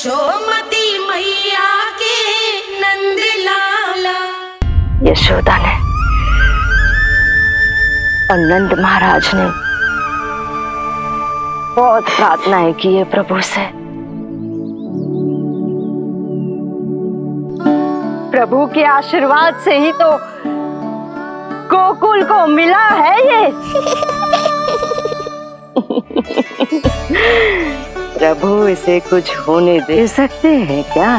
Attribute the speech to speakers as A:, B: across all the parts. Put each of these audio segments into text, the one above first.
A: यशोमती मैया के नंद लाला।
B: यशोदा ने और नंद महाराज ने बहुत प्रार्थनाएं की है प्रभु से। प्रभु के आशीर्वाद से ही तो गोकुल को मिला है ये। प्रभु इसे कुछ होने दे सकते हैं क्या?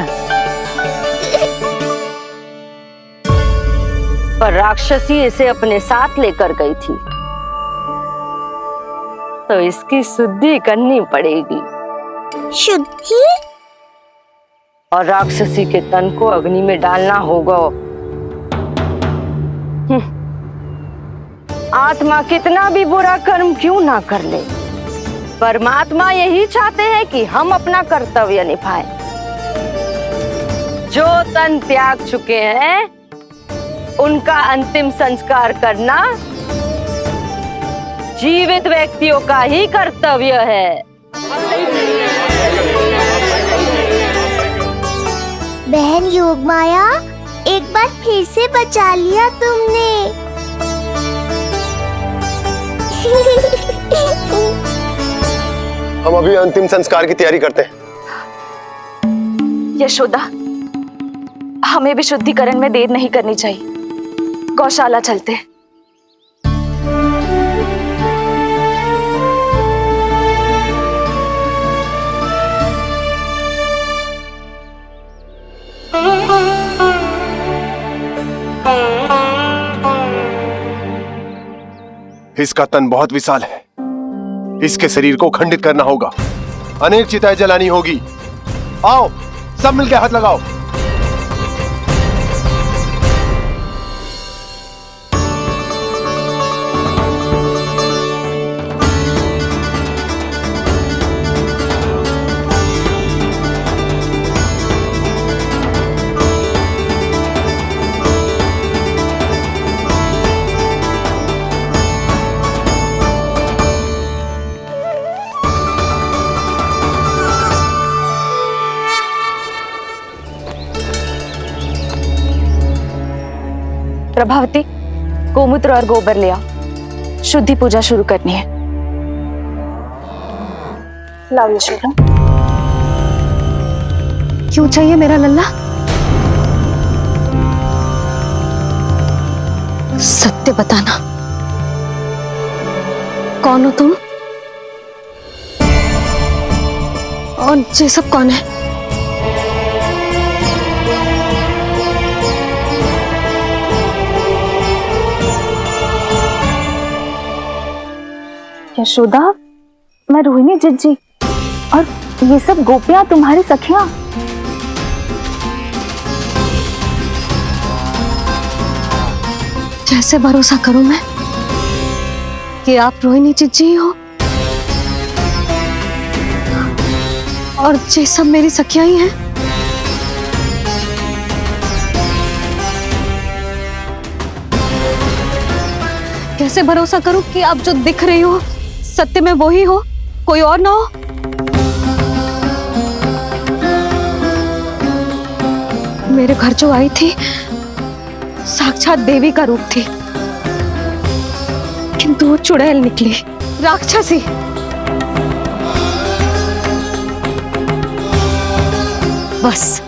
B: पर राक्षसी इसे अपने साथ लेकर गई थी, तो इसकी शुद्धि करनी पड़ेगी।
C: शुद्धि?
B: और राक्षसी के तन को अग्नि में डालना होगा। आत्मा कितना भी बुरा कर्म क्यों ना कर ले, परमात्मा यही चाहते हैं कि हम अपना कर्तव्य निभाएं। जो तन त्याग चुके हैं उनका अंतिम संस्कार करना जीवित व्यक्तियों का ही कर्तव्य है।
C: बहन योगमाया, एक बार फिर से बचा लिया तुमने।
D: हम अभी अंतिम संस्कार की तैयारी करते हैं।
E: यशोदा, हमें भी शुद्धिकरण में देर नहीं करनी चाहिए। गौशाला चलते हैं।
D: इसका तन बहुत विशाल है, इसके शरीर को खंडित करना होगा, अनेक चिताएं जलानी होगी। आओ सब मिलकर हाथ लगाओ।
E: प्रभावती, गोमूत्र और गोबर ले आओ। शुद्धि पूजा शुरू करनी है। लाओ यशोदा। क्यों चाहिए मेरा लल्ला? सत्य बताना, कौन हो तुम और ये सब कौन है? यशोदा, मैं रोहिणी जिज्जी और ये सब गोपियां तुम्हारी सखियां। कैसे भरोसा करूं मैं कि आप रोहिणी जिज्जी ही हो और ये सब मेरी सखियां ही हैं। कैसे भरोसा करूं कि आप जो दिख रही हो सत्य में वो ही हो, कोई और ना हो? मेरे घर जो आई थी साक्षात देवी का रूप थी, किंतु वो चुड़ैल निकली, राक्षसी। बस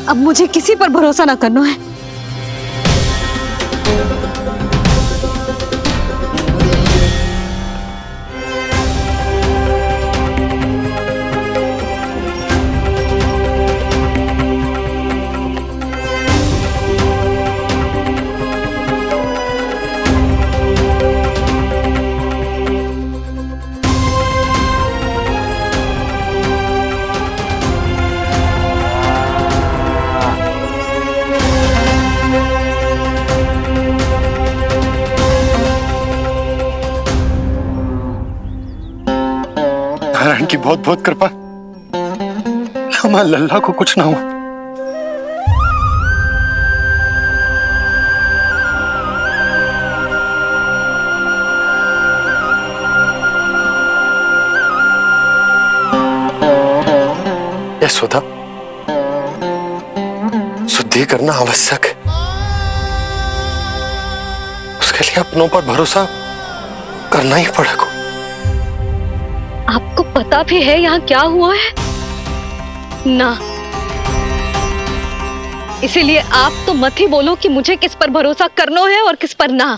E: अब मुझे किसी पर भरोसा ना करना है।
D: नारायण की बहुत बहुत कृपा, हमारे लल्ला को कुछ ना हो।
F: यशोदा, शुद्धि करना आवश्यक है। उसके लिए अपनों पर भरोसा करना ही पड़ेगा।
E: आपको पता भी है यहाँ क्या हुआ है ना? इसीलिए आप तो मत ही बोलो कि मुझे किस पर भरोसा करना है और किस पर ना।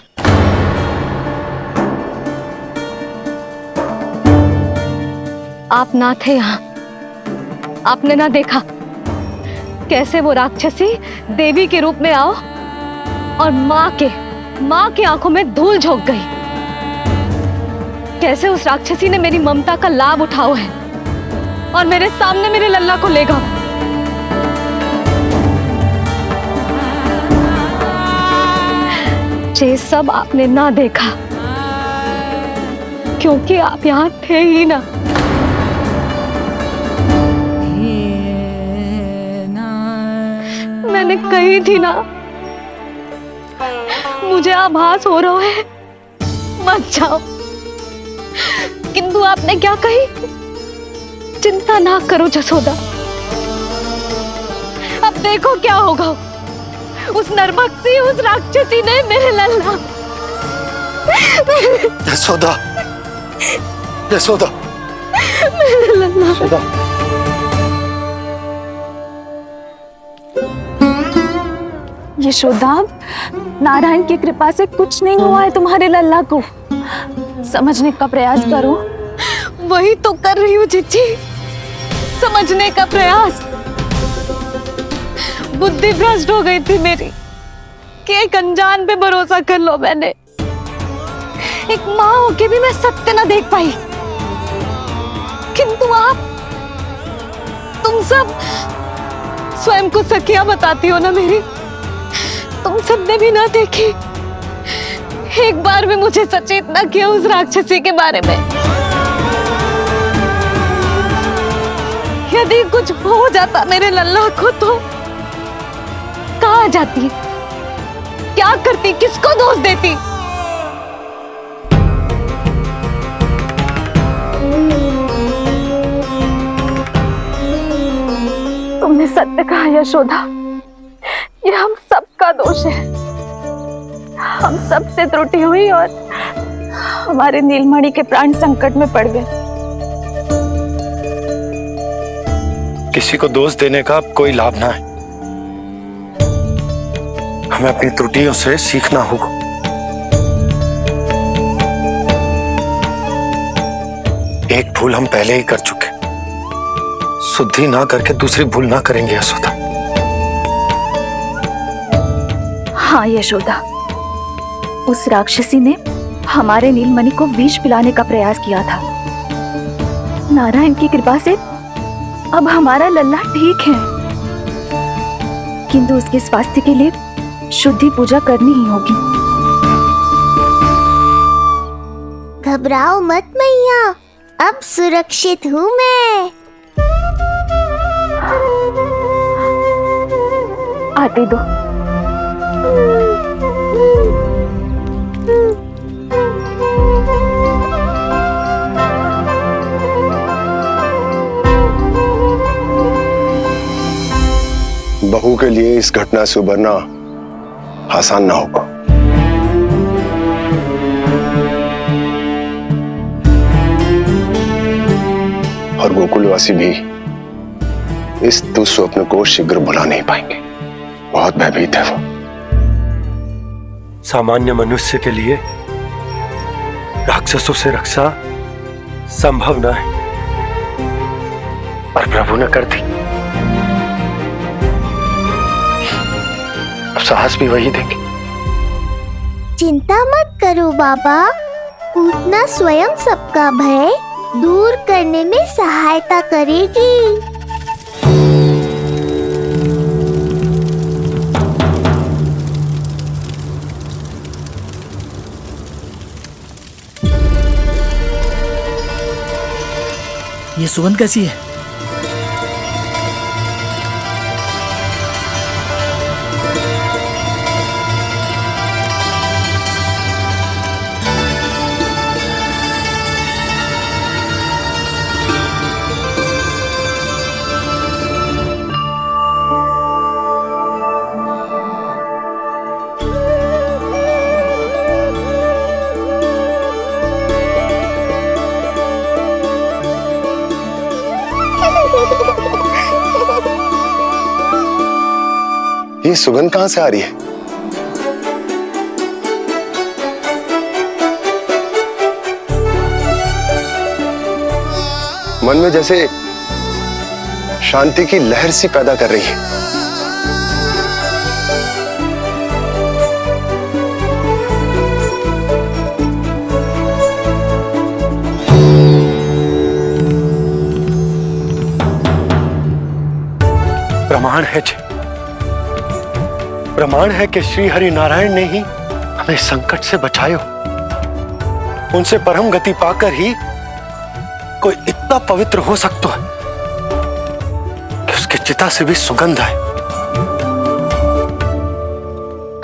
E: आप ना थे यहाँ, आपने ना देखा कैसे वो राक्षसी देवी के रूप में आओ और माँ के आंखों में धूल झोंक गई। कैसे उस राक्षसी ने मेरी ममता का लाभ उठाओ है और मेरे सामने मेरे लल्ला को ले गया। ये सब आपने ना देखा क्योंकि आप यहाँ थे ही ना। मैंने कही थी ना, मुझे आभास हो रहा है, मत जाओ। किंतु आपने क्या कही? चिंता ना करो जसोदा, अब देखो क्या होगा। उस नरभक्षी, उस राक्षसी ने मेरे लल्ला।
F: यशोदा, यशोदा,
E: मेरे लल्ला।
F: यशोदा।
G: यशोदा, नारायण की कृपा से कुछ नहीं हुआ है तुम्हारे लल्ला को। समझने का प्रयास करो।
E: वही तो कर रही हूँ चिच्ची, समझने का प्रयास। बुद्धि भ्रष्ट हो गई थी मेरी कि एक अनजान पे भरोसा कर लो मैंने। एक माँ होके भी मैं सत्य ना देख पाई। किंतु आप, तुम सब स्वयं को सखिया बताती हो ना मेरी, तुम सबने भी ना देखी, एक बार भी मुझे सचेत ना किया उस राक्षसी के बारे में। यदि कुछ हो जाता मेरे लल्ला को तो कहाँ जाती, क्या करती, किसको दोष देती?
G: तुमने सत्य कहा यशोदा, ये हम सबका दोष है। हम सबसे त्रुटि हुई और हमारे नीलमणि के प्राण संकट में पड़ गए।
F: किसी को दोष देने का कोई लाभ ना है। हमें अपनी त्रुटियों से सीखना होगा। एक भूल हम पहले ही कर चुके, शुद्धि ना करके दूसरी भूल ना करेंगे यशोदा।
G: हाँ यशोदा, उस राक्षसी ने हमारे नीलमणि को विष पिलाने का प्रयास किया था। नारायण की कृपा से अब हमारा लल्ला ठीक है, किंतु उसके स्वास्थ्य के लिए शुद्धि पूजा करनी ही होगी।
C: घबराओ मत मैया, अब सुरक्षित हूँ मैं।
G: आते दो।
D: बहू के लिए इस घटना से उबरना आसान ना होगा। और गोकुलवासी भी इस दुस्वप्न को शीघ्र भुला नहीं पाएंगे। बहुत भयभीत है वो।
H: सामान्य मनुष्य के लिए राक्षसों से रक्षा संभव न है, पर प्रभु ने कर दी। अब साहस भी वही देंगे।
C: चिंता मत करो बाबा, पूतना स्वयं सबका भय दूर करने में सहायता करेगी।
I: ये सुगंध कैसी है?
D: ये सुगंध कहां से आ रही है? मन में जैसे शांति की लहर सी पैदा कर रही है।
F: प्रमाण है जी, प्रमाण है कि श्री हरि नारायण ने ही हमें संकट से बचायो। उनसे परम गति पाकर ही कोई इतना पवित्र हो सकता है कि उसकी चिता से भी सुगंध आए।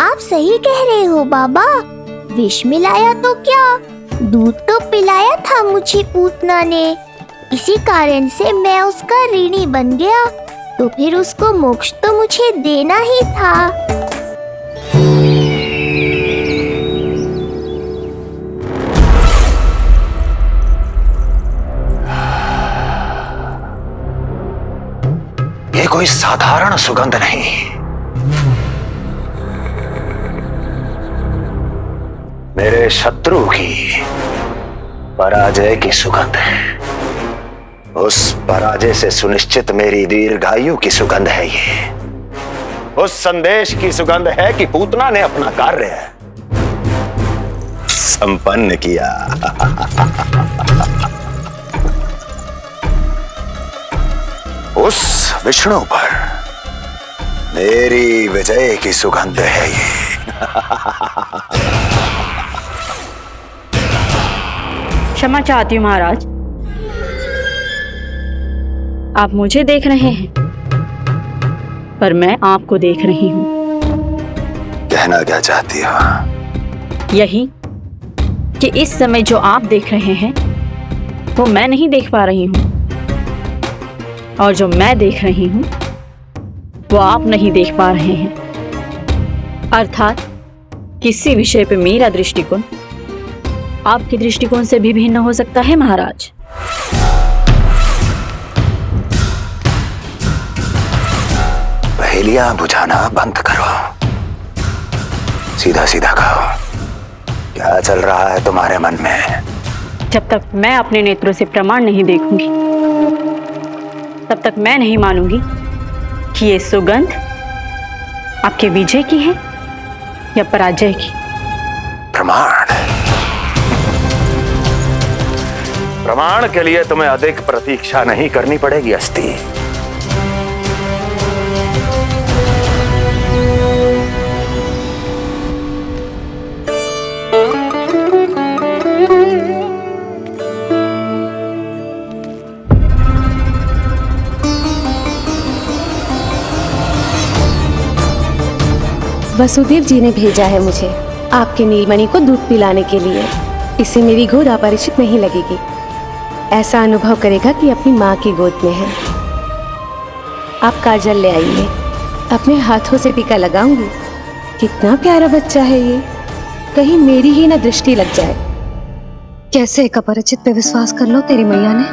C: आप सही कह रहे हो बाबा। विष मिलाया तो क्या, दूध तो पिलाया था मुझे पूतना ने। इसी कारण से मैं उसका ऋणी बन गया, तो फिर उसको मोक्ष तो मुझे देना ही था।
F: ये कोई साधारण सुगंध नहीं, मेरे शत्रु की पराजय की सुगंध है। उस पराजय से सुनिश्चित मेरी दीर्घायु की सुगंध है ये। उस संदेश की सुगंध है कि पूतना ने अपना कार्य संपन्न किया। उस विष्णु पर मेरी विजय की सुगंध है ये।
B: क्षमा चाहती हूँ महाराज, आप मुझे देख रहे हैं पर मैं आपको देख रही हूँ।
F: कहना क्या चाहती हो?
B: यही कि इस समय जो आप देख रहे हैं वो मैं नहीं देख पा रही हूँ, और जो मैं देख रही हूँ वो आप नहीं देख पा रहे हैं। अर्थात किसी विषय पे मेरा दृष्टिकोण आपके दृष्टिकोण से भी भिन्न हो सकता है महाराज।
F: पहेलियां बुझाना बंद करो, सीधा सीधा कहो, क्या चल रहा है तुम्हारे मन में?
B: जब तक मैं अपने नेत्रों से प्रमाण नहीं देखूंगी तब तक मैं नहीं मानूंगी कि ये सुगंध आपके विजय की है या पराजय की।
F: प्रमाण? प्रमाण के लिए तुम्हें अधिक प्रतीक्षा नहीं करनी पड़ेगी अस्ति।
J: वसुदेव जी ने भेजा है मुझे आपके नीलमणि को दूध पिलाने के लिए। इससे मेरी गोद अपरिचित नहीं लगेगी, ऐसा अनुभव करेगा कि अपनी माँ की गोद में है। आप काजल ले आइए, अपने हाथों से टीका लगाऊंगी। कितना प्यारा बच्चा है ये, कहीं मेरी ही ना दृष्टि लग जाए।
E: कैसे एक अपरिचित पे विश्वास कर लो तेरी मैया ने?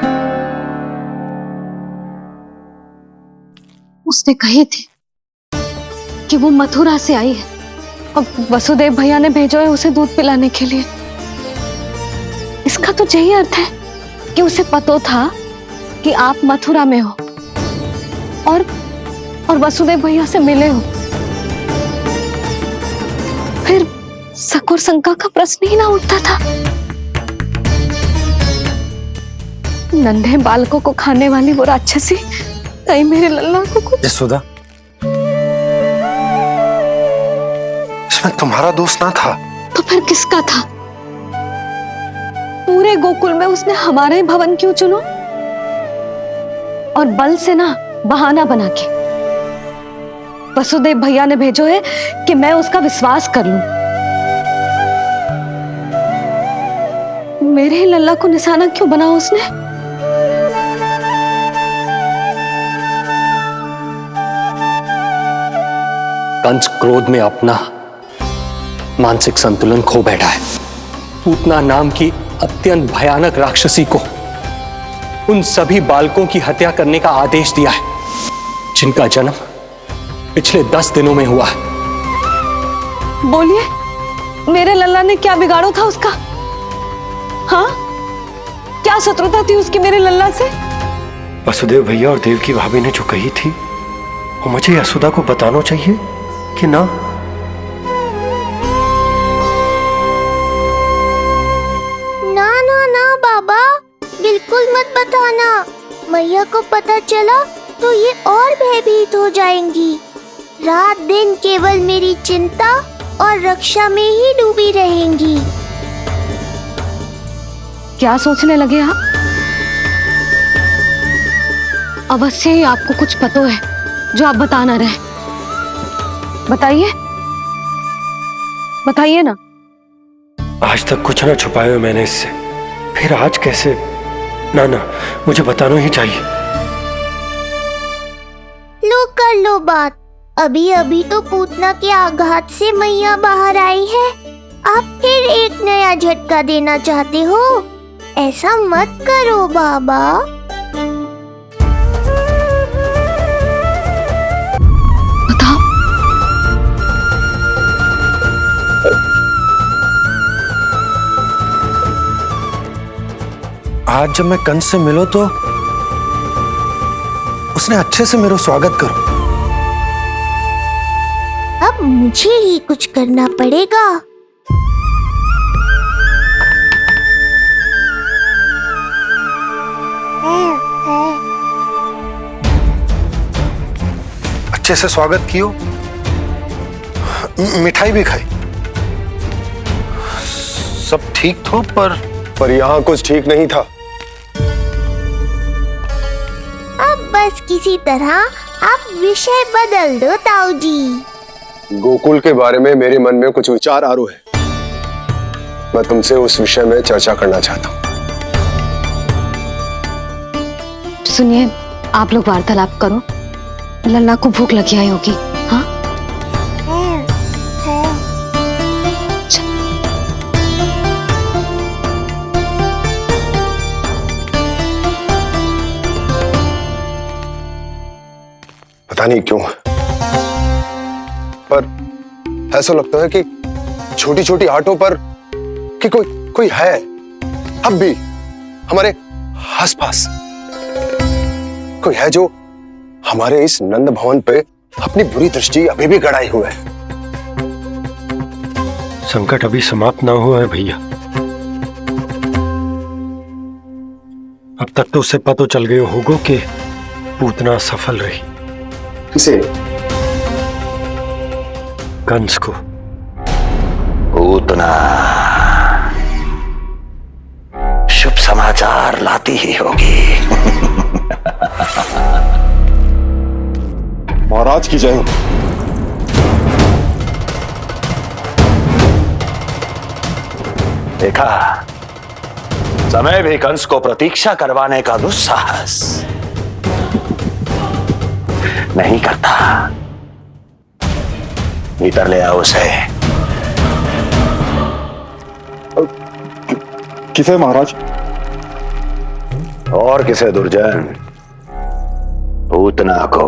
E: उसने कही थी कि वो मथुरा से आई है और वसुदेव भैया ने भेजा है उसे दूध पिलाने के लिए। इसका तो यही अर्थ है कि उसे पता था कि आप मथुरा में हो और वसुदेव भैया से मिले हो। फिर शक और शंका का प्रश्न ही ना उठता था। नन्हे बालकों को खाने वाली वो राक्षसी कहीं मेरे लल्ला को कुछ।
F: यशोदा, इसमें तुम्हारा दोष ना था।
E: तो फिर किसका था? पूरे गोकुल में उसने हमारे भवन क्यों चुनो? और बल से ना बहाना बना के वसुदेव भैया ने भेजो है कि मैं उसका विश्वास कर लूं। मेरे ही लल्ला को निशाना क्यों बनाया उसने?
H: कंस क्रोध में अपना मानसिक संतुलन खो बैठा है। पूतना नाम की अत्यंत भयानक राक्षसी को उन सभी बालकों की हत्या करने का आदेश दिया है जिनका जन्म पिछले 10 दिनों में हुआ है।
E: बोलिए, मेरे लल्ला ने क्या बिगाड़ो था उसका? हाँ, क्या शत्रुता थी उसकी मेरे लल्ला से?
F: वसुदेव भैया और देव की भाभी ने जो कही थी वो मुझे यशोदा को बताना चाहिए कि ना?
C: ना ना ना बाबा, बिल्कुल मत बताना। मैया को पता चला तो ये और भयभीत हो जाएंगी। रात दिन केवल मेरी चिंता और रक्षा में ही डूबी रहेंगी।
E: क्या सोचने लगे आप? अवश्य ही आपको कुछ पता है जो आप बता ना रहे। बताइए, बताइए ना।
F: आज तक कुछ ना छुपाया मैंने इससे, फिर आज कैसे? ना ना, मुझे बताना ही चाहिए।
C: लो कर लो बात। अभी अभी तो पूतना के आघात से मैया बाहर आई है, आप फिर एक नया झटका देना चाहते हो? ऐसा मत करो बाबा।
E: बताओ।
F: आज जब मैं कंस से मिलो तो उसने अच्छे से मेरा स्वागत करो।
C: अब मुझे ही कुछ करना पड़ेगा।
F: अच्छे से स्वागत कियो, मिठाई भी खाई, सब ठीक तो, पर
D: यहाँ कुछ ठीक नहीं था।
C: अब बस किसी तरह आप विषय बदल दो ताऊ जी।
D: गोकुल के बारे में मेरे मन में कुछ विचार आ रहे हैं। मैं तुमसे उस विषय में चर्चा करना चाहता हूँ।
E: सुनिए, आप लोग वार्तालाप करो। लल्ला को भूख लगी आई होगी। हाँ,
D: पता नहीं क्यों, पर ऐसा लगता है कि छोटी छोटी आटों पर कि कोई है अब भी हमारे आसपास। कोई है जो हमारे इस नंद भवन पे अपनी बुरी दृष्टि अभी भी गड़ाए हुए है।
F: संकट अभी समाप्त ना हुआ है भैया। अब तक तो उसे पता चल गया होगा कि पूतना सफल रही।
D: किसे?
F: कंस को। पूतना शुभ समाचार लाती ही होगी।
D: महाराज की जय हो।
F: देखा, समय भी कंस को प्रतीक्षा करवाने का दुस्साहस नहीं करता। भीतर ले आओ उसे।
D: किसे महाराज?
F: और किसे दुर्जन? पूतना को।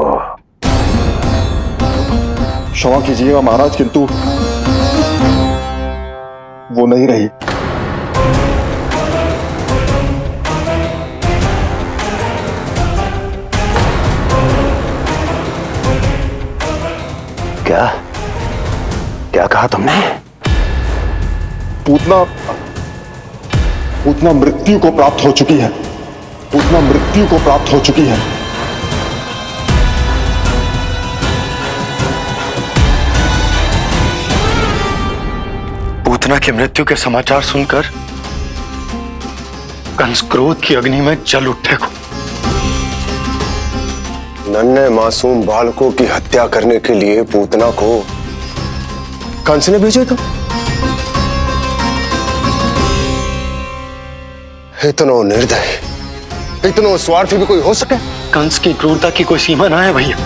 D: क्षमा कीजिएगा महाराज, किंतु वो नहीं रही।
F: क्या क्या कहा तुमने?
D: पूतना मृत्यु को प्राप्त हो चुकी है। पूतना मृत्यु को प्राप्त हो चुकी है।
F: पूतना की मृत्यु के समाचार सुनकर कंस क्रोध की अग्नि में जल उठे को।
D: नन्हे मासूम बालकों की हत्या करने के लिए पूतना को कंस ने भेजा था। इतना निर्दय, इतना स्वार्थी भी कोई हो सके?
F: कंस की क्रूरता की कोई सीमा ना है भैया।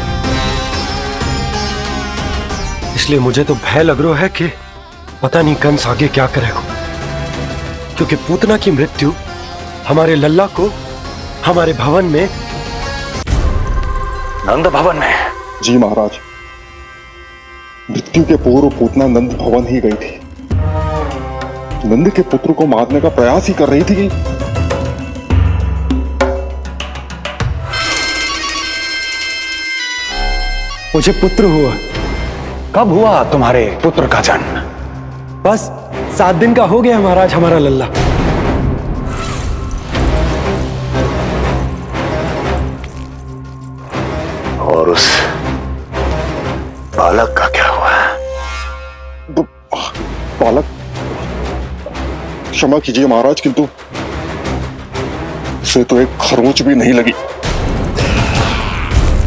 F: इसलिए मुझे तो भय लग रहा है कि पता नहीं कंस आगे क्या करेगा, क्योंकि पूतना की मृत्यु हमारे लल्ला को हमारे भवन में, नंद भवन में।
D: जी महाराज,
K: मृत्यु के पूर्व पूतना नंद भवन ही गई थी। नंद के पुत्र को मारने का प्रयास ही कर रही थी।
F: मुझे पुत्र हुआ। कब हुआ तुम्हारे पुत्र का जन्म?
H: बस 7 दिन का हो गया महाराज हमारा लल्ला।
F: और उस बालक का क्या हुआ?
K: बालक, क्षमा कीजिए महाराज, किंतु उसे तो एक खरोंच भी नहीं लगी।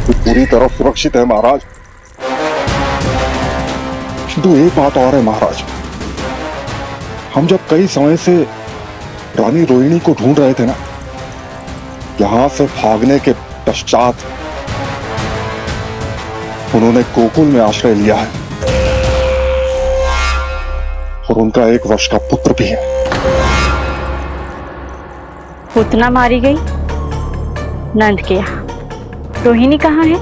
K: वो पूरी तरह सुरक्षित है महाराज। किंतु एक बात और है महाराज, हम जब कई समय से रानी रोहिणी को ढूंढ रहे थे ना, यहां से भागने के पश्चात उन्होंने गोकुल में आश्रय लिया है और उनका 1 वर्ष का पुत्र भी है।
B: पूतना मारी गई नंद के यहाँ। रोहिणी कहाँ है?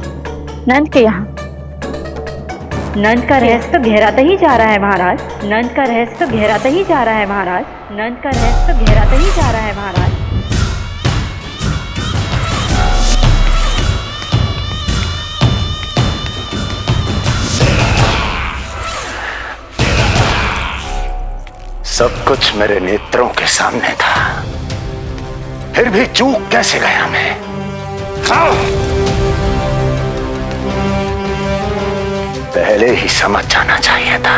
B: नंद के यहाँ। नंद का रहस्य तो गहराता ही जा रहा है महाराज। नंद का रहस्य तो गहराता ही जा रहा है महाराज। नंद का रहस्य तो गहराता ही जा रहा है महाराज।
F: सब कुछ मेरे नेत्रों के सामने था, फिर भी चूक कैसे गया मैं? पहले ही समझ जाना चाहिए था।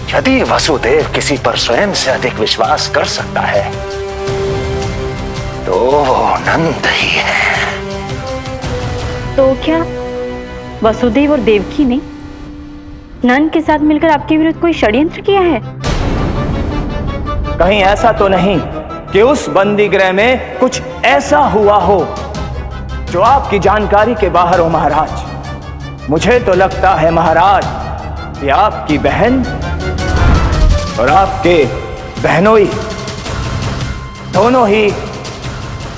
F: यदि वसुदेव किसी पर स्वयं से अधिक विश्वास कर सकता है तो वो नंद ही है।
B: तो क्या वसुदेव और देवकी ने नंद के साथ मिलकर आपके विरुद्ध कोई षड्यंत्र किया है?
L: कहीं ऐसा तो नहीं कि उस बंदी गृह में कुछ ऐसा हुआ हो जो आपकी जानकारी के बाहर हो महाराज। मुझे तो लगता है महाराज कि आपकी बहन और आपके बहनोई दोनों ही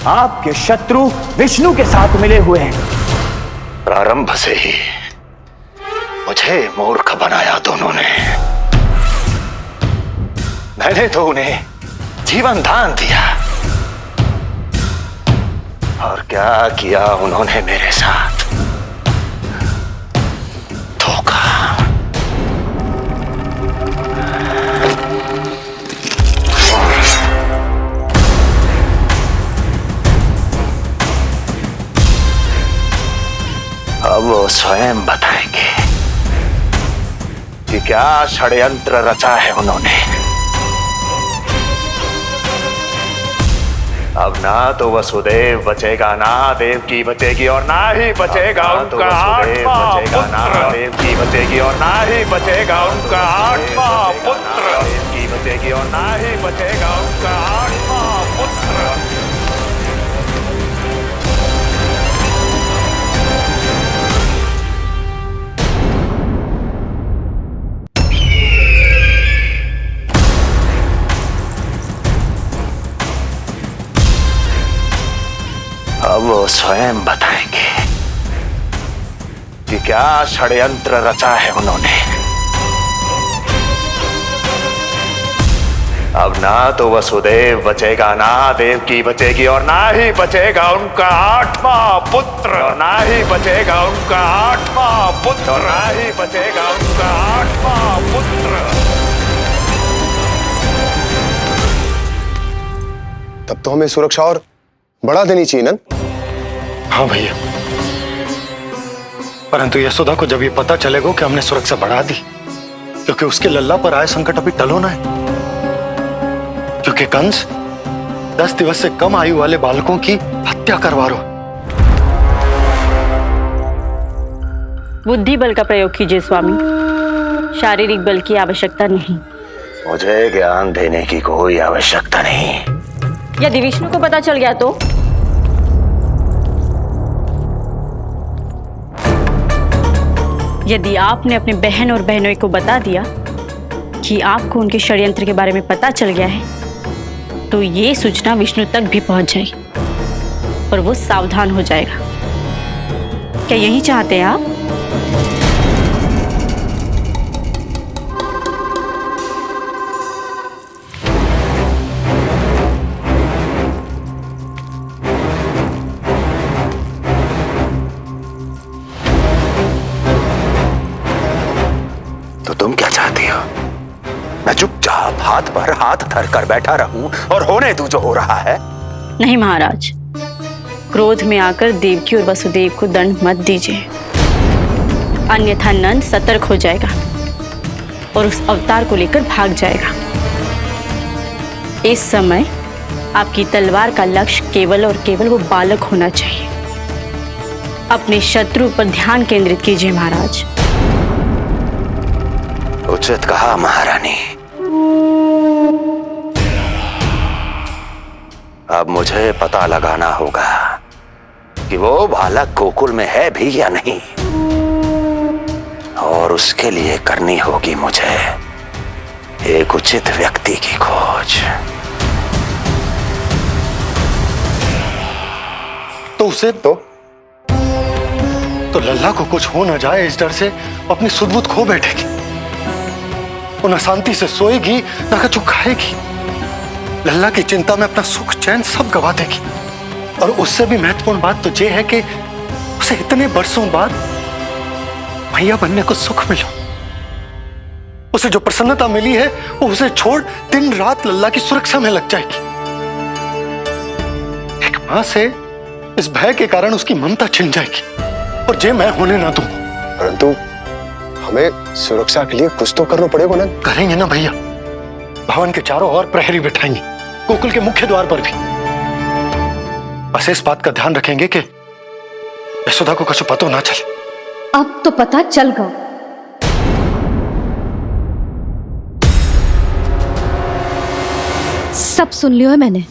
L: आपके शत्रु विष्णु के साथ मिले हुए हैं।
F: प्रारंभ से ही मुझे मूर्ख बनाया दोनों ने। मैंने तो उन्हें जीवन दान दिया, और क्या किया उन्होंने मेरे साथ? धोखा। अब वो स्वयं बताएंगे कि क्या षड्यंत्र रचा है उन्होंने। अब ना तो वसुदेव बचेगा, ना देवकी बचेगी, और ना ही बचेगा उनका आठवां पुत्र। ना देवकी बचेगी और ना ही बचेगा उनका आठवां पुत्र। देवकी बचेगी और ना ही बचेगा उनका आठवां पुत्र। अब वो स्वयं बताएंगे कि क्या षड्यंत्र रचा है उन्होंने। अब ना तो वसुदेव बचेगा, ना देवकी बचेगी, और ना ही बचेगा उनका आठवां पुत्र। ना ही बचेगा उनका आठवां पुत्र। ना ही बचेगा उनका आठवां पुत्र।
D: तब तो हमें सुरक्षा और बढ़ा देनी चाहिए नंद।
M: हाँ भैया, परंतु यशोदा को जब ये पता चलेगा कि हमने सुरक्षा बढ़ा दी, क्योंकि उसके लल्ला पर आए संकट अभी टल होना है। क्योंकि कंस 10 दिवस से कम आयु वाले बालकों की हत्या करवा रहा।
B: बुद्धि बल का प्रयोग कीजिए स्वामी, शारीरिक बल की आवश्यकता नहीं।
F: मुझे ज्ञान देने की कोई आवश्यकता नहीं।
B: यदि विष्णु को पता चल गया तो? यदि आपने अपनी बहन और बहनों को बता दिया कि आपको उनके षड्यंत्र के बारे में पता चल गया है, तो ये सूचना विष्णु तक भी पहुंच जाएगी और वो सावधान हो जाएगा। क्या यही चाहते हैं आप?
F: मैं चुपचाप हाथ पर हाथ धर कर बैठा रहूं और होने दूं जो हो रहा है?
B: नहीं महाराज, क्रोध में आकर देवकी और वसुदेव को दंड मत दीजिए, अन्यथा नंद सतर्क हो जाएगा और उस अवतार को लेकर भाग जाएगा। इस समय आपकी तलवार का लक्ष्य केवल और केवल वो बालक होना चाहिए। अपने शत्रु पर ध्यान केंद्रित कीजिए महाराज।
F: उचित कहा महारानी। अब मुझे पता लगाना होगा कि वो बालक गोकुल में है भी या नहीं, और उसके लिए करनी होगी मुझे एक उचित व्यक्ति की खोज।
M: तो उसे तो लल्ला को कुछ हो ना जाए इस डर से अपनी सुध-बुध खो बैठेगी। वो न शांति से सोएगी न कुछ खाएगी। लल्ला की चिंता में अपना सुख चैन सब गवा देगी। और उससे भी महत्वपूर्ण बात तो ये है कि उसे इतने बरसों बाद भैया बनने को सुख मिला। उसे जो प्रसन्नता मिली है वो उसे छोड़ दिन रात लल्ला की सुरक्षा में लग जाएगी। एक मां से इस भय के कारण उसकी ममता छिन जाएगी, और ये मैं होने ना दूं।
D: परंतु हमें सुरक्षा के लिए कुछ तो करना पड़ेगा ना।
M: करेंगे ना भैया। भवन के चारों ओर प्रहरी बिठाएंगे, गोकुल के मुख्य द्वार पर भी। बस इस बात का ध्यान रखेंगे कि यशोदा को कुछ पता ना चले।
E: अब तो पता चल गया। सब सुन लियो है मैंने।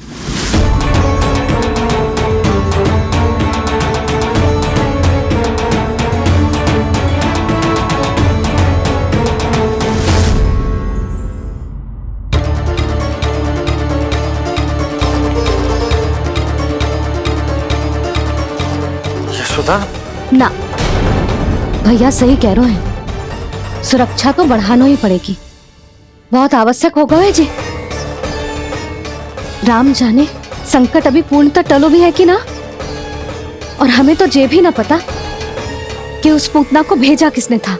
M: यशोदा
E: ना, भैया सही कह रहे हैं। सुरक्षा तो बढ़ाना ही पड़ेगी, बहुत आवश्यक होगा है जी। राम जाने संकट अभी पूर्णतः टलो भी है कि ना, और हमें तो ये भी ना पता कि उस पूतना को भेजा किसने था।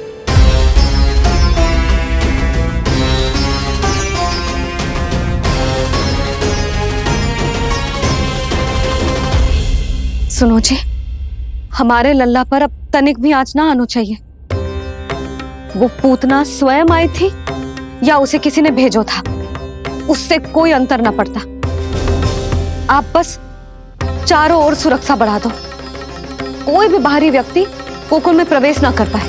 E: सुनो जी, हमारे लल्ला पर अब तनिक भी आंच ना आना चाहिए। वो पूतना स्वयं आई थी या उसे किसी ने भेजो था, उससे कोई अंतर ना पड़ता। आप बस चारों ओर सुरक्षा बढ़ा दो, कोई भी बाहरी व्यक्ति गोकुल में प्रवेश ना कर पाए।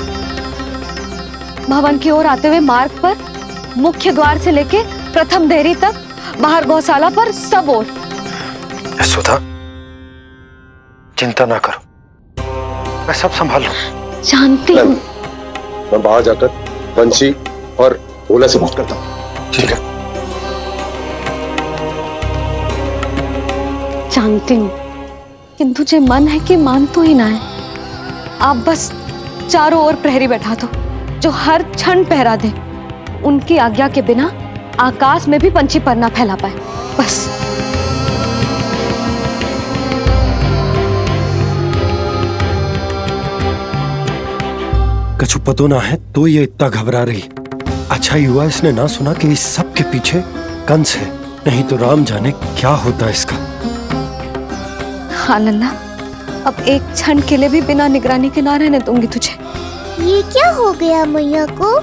E: भवन की ओर आते हुए मार्ग पर मुख्य द्वार से लेके प्रथम देहरी तक, बाहर गौशाला पर, सब ओर।
M: यशोदा चिंता ना करो, मैं सब संभाल लूं।
E: जानती हूँ।
D: मैं बाहर जाकर बंशी और ओला से बात करता हूँ।
M: ठीक है।
E: जानती हूँ, किंतु जे मन है कि मान तो ही ना है। आप बस चारों ओर प्रहरी बैठा दो, जो हर क्षण पहरा दे। उनकी आज्ञा के बिना आकाश में भी पंछी पर ना फैला पाए, बस।
N: कछु पतो ना है तो ये इतना घबरा रही। अच्छा हुआ इसने ना सुना कि इस सब के पीछे कंस है, नहीं तो राम जाने क्या होता इसका।
E: हाँ लल्ला, अब एक क्षण के लिए भी बिना निगरानी के ना रहने दूंगी तुझे।
C: ये क्या हो गया मैया को,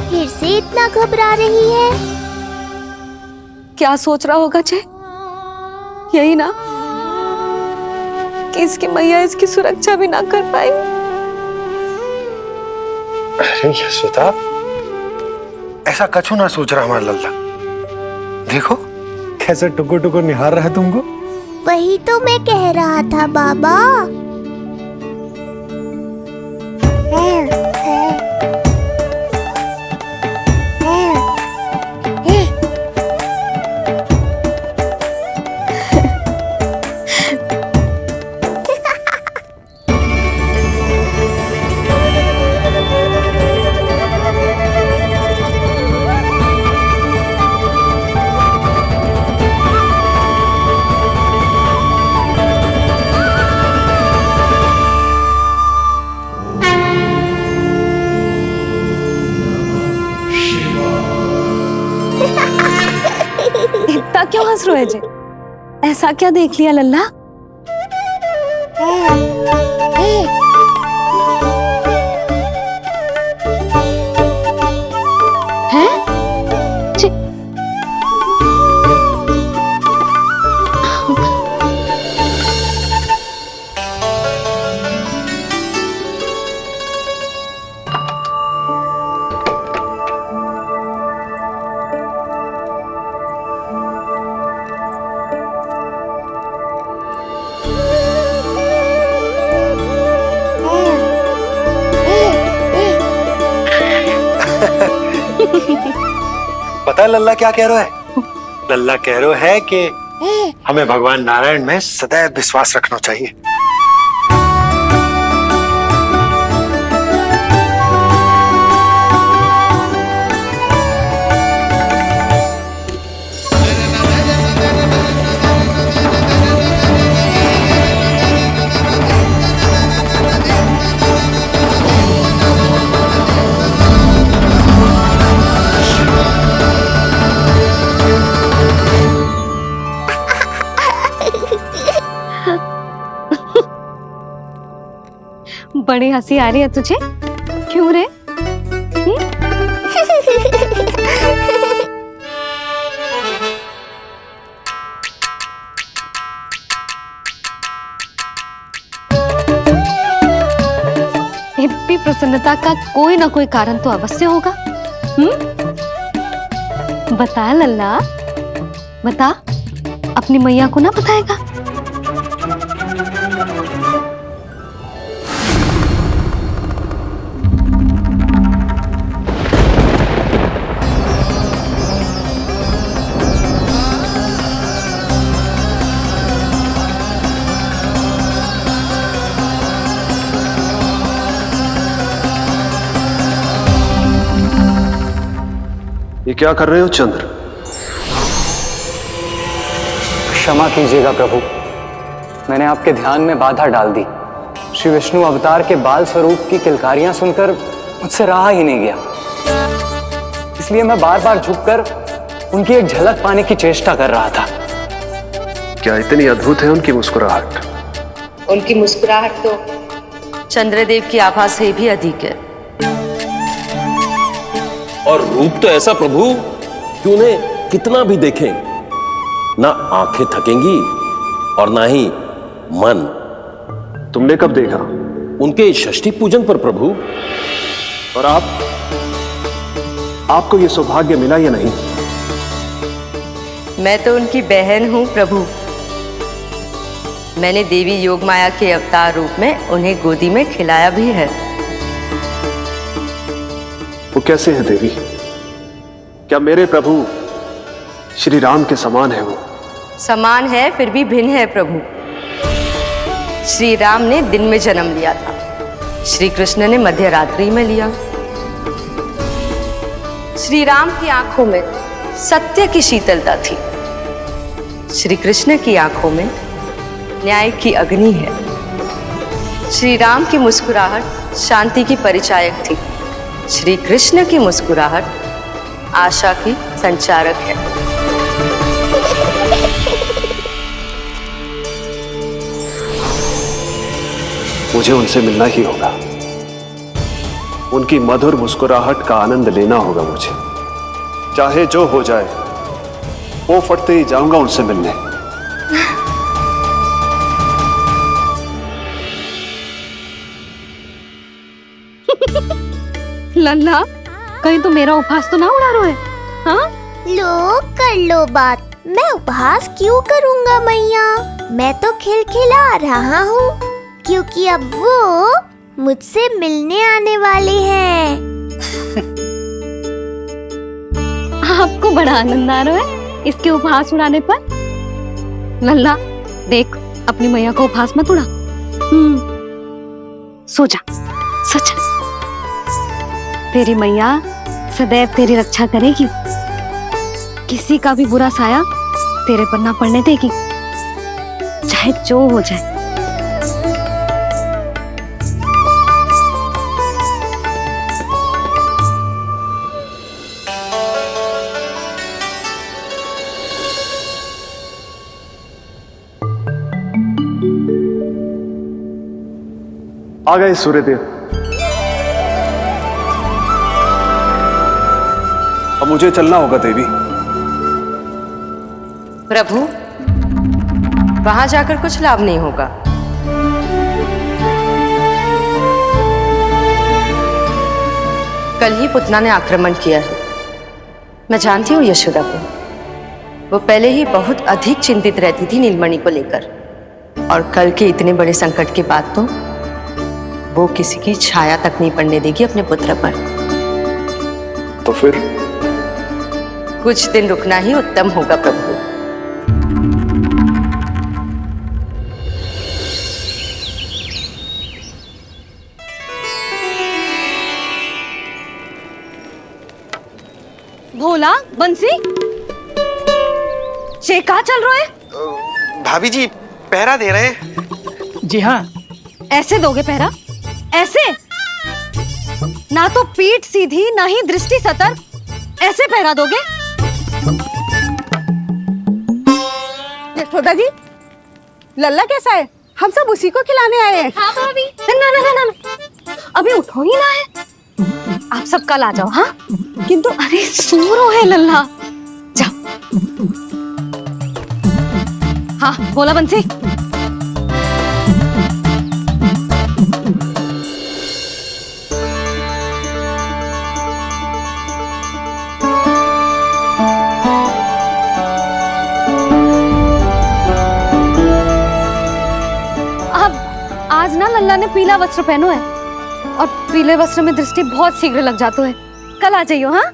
C: फिर से इतना घबरा रही है?
E: क्या सोच रहा होगा जे? यही ना कि इसकी मैया इसकी सुरक्षा भी ना कर पाई।
M: अरे यशोदा, ऐसा कछु ना सोच रहा हमारा लल्ला। देखो कैसे टुकुर टुकुर निहार रहा है तुमको।
C: वही तो मैं कह रहा था बाबा।
E: खुश रोए जे? ऐसा क्या देख लिया लल्ला?
M: पता है लल्ला क्या कह रहा है? लल्ला कह रहा है कि हमें भगवान नारायण में सदैव विश्वास रखना चाहिए।
E: बड़ी हंसी आ रही है तुझे, क्यों रे? इतनी प्रसन्नता का कोई ना कोई कारण तो अवश्य होगा। बता लल्ला, बता, अपनी मैया को ना बताएगा?
N: ये क्या कर रहे हो चंद्र?
H: क्षमा कीजिएगा प्रभु, मैंने आपके ध्यान में बाधा डाल दी। श्री विष्णु अवतार के बाल स्वरूप की किलकारियां सुनकर मुझसे रहा ही नहीं गया, इसलिए मैं बार बार झुककर उनकी एक झलक पाने की चेष्टा कर रहा था।
N: क्या इतनी अद्भुत है उनकी मुस्कुराहट?
A: उनकी मुस्कुराहट तो चंद्रदेव की आभा से भी अधिक है।
O: और रूप तो ऐसा प्रभु कि उन्हें कितना भी देखें ना आंखें थकेंगी और ना ही मन।
N: तुमने कब देखा?
O: उनके षष्ठी पूजन पर प्रभु।
N: और आपको ये सौभाग्य मिला या नहीं?
A: मैं तो उनकी बहन हूँ प्रभु। मैंने देवी योगमाया के अवतार रूप में उन्हें गोदी में खिलाया भी है।
N: वो कैसे है देवी? क्या मेरे प्रभु श्री राम के समान है वो?
A: समान है फिर भी भिन्न है प्रभु। श्री राम ने दिन में जन्म लिया था, श्री कृष्ण ने मध्य रात्रि में लिया। श्री राम की आंखों में सत्य की शीतलता थी, श्री कृष्ण की आंखों में न्याय की अग्नि है। श्री राम की मुस्कुराहट शांति की परिचायक थी, श्री कृष्ण की मुस्कुराहट आशा की संचारक है।
N: मुझे उनसे मिलना ही होगा, उनकी मधुर मुस्कुराहट का आनंद लेना होगा मुझे। चाहे जो हो जाए, वो फटते ही जाऊंगा उनसे मिलने।
E: लल्ला, कहीं तो मेरा उपहास तो ना उड़ा रहे? हाँ?
C: लो कर लो बात, मैं उपहास क्यों करूँगा मैया? मैं तो खिलखिला रहा हूँ क्योंकि अब वो मुझसे मिलने आने वाले हैं।
E: आपको बड़ा आनंद आ रहा है इसके उपहास उड़ाने पर? लल्ला देख, अपनी मैया को उपहास मत उड़ा। सो जा, सच तेरी मैया सदैव तेरी रक्षा करेगी, किसी का भी बुरा साया तेरे पर ना पड़ने देगी, चाहे जो हो जाए।
P: आ गए सूर्यदेव। अब मुझे चलना होगा देवी।
A: प्रभु, वहां जाकर कुछ लाभ नहीं होगा। कल ही पुतना ने आक्रमण किया है। मैं जानती हूँ यशोदा को। वो पहले ही बहुत अधिक चिंतित रहती थी नीलमणि को लेकर, और कल के इतने बड़े संकट के बाद तो वो किसी की छाया तक नहीं पड़ने देगी अपने पुत्र पर।
P: तो फिर
A: कुछ दिन रुकना ही उत्तम होगा प्रभु।
E: भोला, बंसी, ये कहाँ चल रहा है?
Q: भाभी जी पहरा दे रहे हैं।
I: जी हाँ।
E: ऐसे दोगे पहरा? ऐसे? ना तो पीठ सीधी ना ही दृष्टि सतर्क, ऐसे पहरा दोगे?
R: यशोदा जी, लल्ला कैसा है? हम सब उसी को खिलाने आए हैं।
E: हाँ भाभी। ना ना ना ना, अभी उठो ही ना है। आप सब कल आ जाओ। हाँ, किंतु अरे सूरो है लल्ला, जाओ। हाँ बोला बंसी। आज ना लल्ला ने पीला वस्त्र पहनो है, और पीले वस्त्र में दृष्टि बहुत शीघ्र लग जातो है। कल आ जाइयो। हाँ,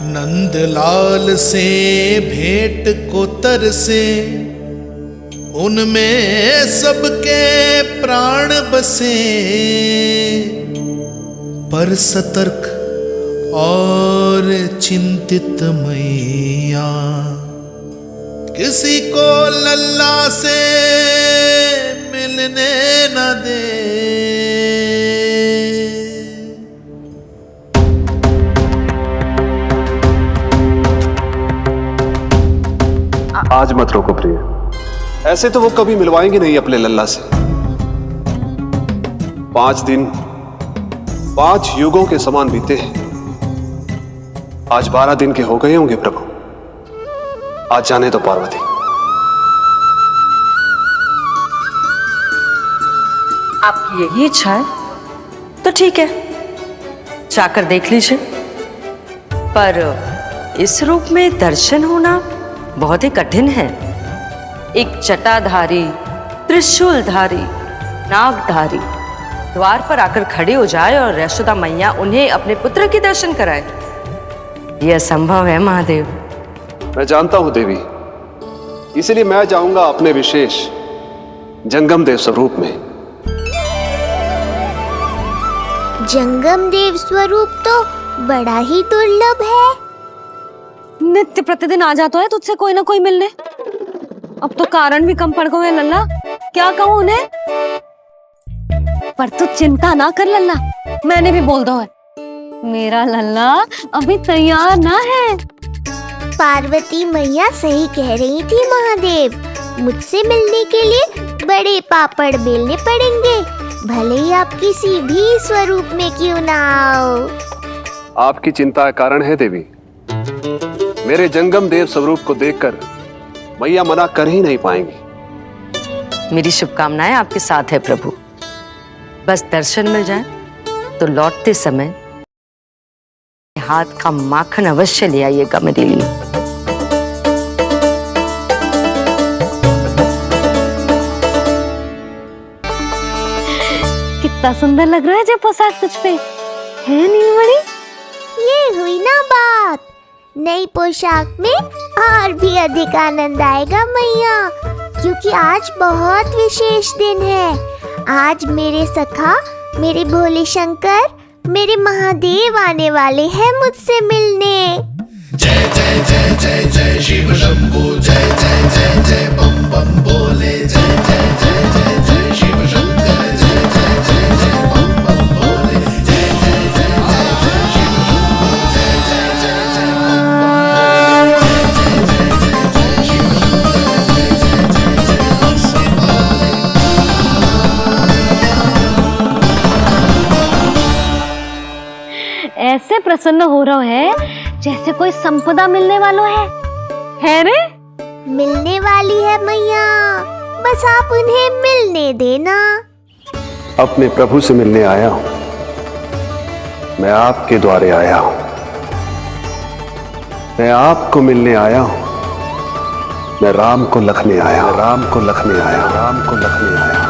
S: नंदलाल से भेंट को तरसे, उनमें सबके प्राण बसे, पर सतर्क और चिंतित मैया, किसी को लल्ला से मिलने न दे।
P: आज मत रोको प्रिय, ऐसे तो वो कभी मिलवाएंगे नहीं अपने लल्ला से। 5 दिन 5 युगों के समान बीते हैं, आज 12 दिन के हो गए होंगे प्रभु। आज जाने तो पार्वती।
A: आपकी यही इच्छा है तो ठीक है, जाकर देख लीजिए। पर इस रूप में दर्शन होना बहुत ही कठिन है। एक जटाधारी, त्रिशूलधारी, नागधारी द्वार पर आकर खड़े हो जाए और यशोदा मैया उन्हें अपने पुत्र के दर्शन कराए, यह असंभव है महादेव।
P: मैं जानता हूं देवी, इसलिए मैं जाऊंगा अपने विशेष जंगम देव स्वरूप में।
C: जंगम देव स्वरूप तो बड़ा ही दुर्लभ है।
E: नित्य प्रतिदिन आ जाता है तुझसे कोई ना कोई मिलने। अब तो कारण भी कम पड़ गए हैं लल्ला, क्या कहूँ उन्हें। पर तू चिंता ना कर लल्ला, मैंने भी बोल दो है, मेरा लल्ला अभी तैयार ना है।
C: पार्वती मैया सही कह रही थी महादेव, मुझसे मिलने के लिए बड़े पापड़ बेलने पड़ेंगे, भले ही आप किसी भी स्वरूप में क्यों ना आओ।
P: आपकी चिंता का कारण है देवी, मेरे जंगम देव स्वरूप को देखकर मैया मना कर ही नहीं पाएंगी।
A: मेरी शुभकामनाएं आपके साथ है प्रभु। बस दर्शन मिल जाए तो लौटते समय हाथ का माखन अवश्य ले आइएगा मेरे लिए।
E: कितना सुंदर लग रहा है जो पोशाक तुझ पे है नीलमणि।
C: ये हुई ना बात, नई पोशाक में और भी अधिक आनंद आएगा मैया, क्योंकि आज बहुत विशेष दिन है। आज मेरे सखा, मेरे भोले शंकर, मेरे महादेव आने वाले हैं मुझसे मिलने।
S: जय जय जय जय जय
E: प्रसन्न हो रहा है जैसे कोई संपदा मिलने वालों है रे?
C: मिलने वाली है मैया, बस आप उन्हें मिलने देना।
P: अपने प्रभु से मिलने आया हूं, मैं आपके द्वारे आया हूं, मैं आपको मिलने आया हूं, मैं राम को लखने आया, राम को लखने आया, राम को लखने आया।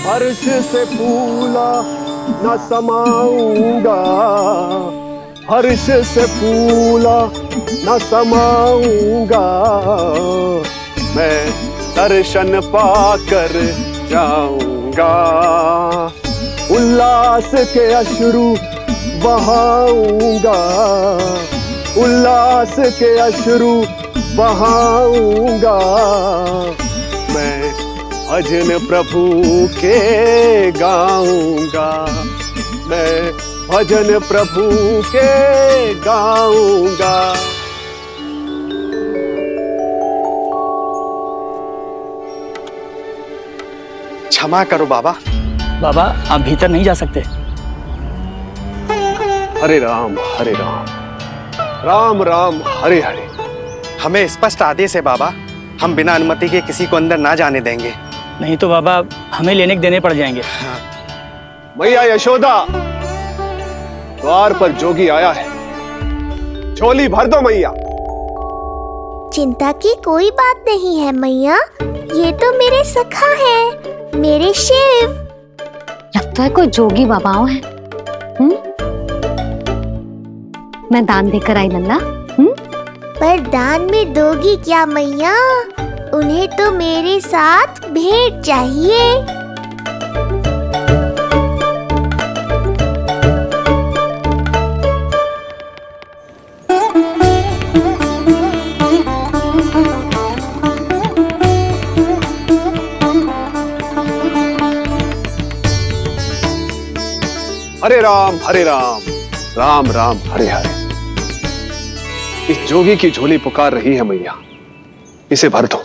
T: हर्ष से फूला न समाऊंगा, हर्ष से फूला न समाऊंगा, मैं दर्शन पाकर जाऊंगा, उल्लास के अश्रु बहाऊंगा, उल्लास के अश्रु बहाऊंगा, मैं भजन प्रभु के गाऊंगा, मैं भजन प्रभु के गाऊंगा।
Q: क्षमा करो बाबा।
I: बाबा आप भीतर नहीं जा सकते।
P: हरे राम हरे राम, राम राम हरे हरे।
Q: हमें स्पष्ट आदेश है बाबा, हम बिना अनुमति के किसी को अंदर ना जाने देंगे।
I: नहीं तो बाबा हमें लेने के देने पड़ जाएंगे।
P: मैया यशोदा, द्वार पर जोगी आया है, झोली भर दो मैया।
C: चिंता की कोई बात नहीं है मैया, ये तो मेरे सखा है, मेरे शिव।
E: लगता है कोई जोगी बाबाओं है। मैं दान देकर आई लल्ला।
C: पर दान में दोगी क्या मैया? उन्हें तो मेरे साथ भेंट चाहिए।
P: हरे राम, राम राम हरे हरे। इस जोगी की झोली पुकार रही है मैया, इसे भर दो।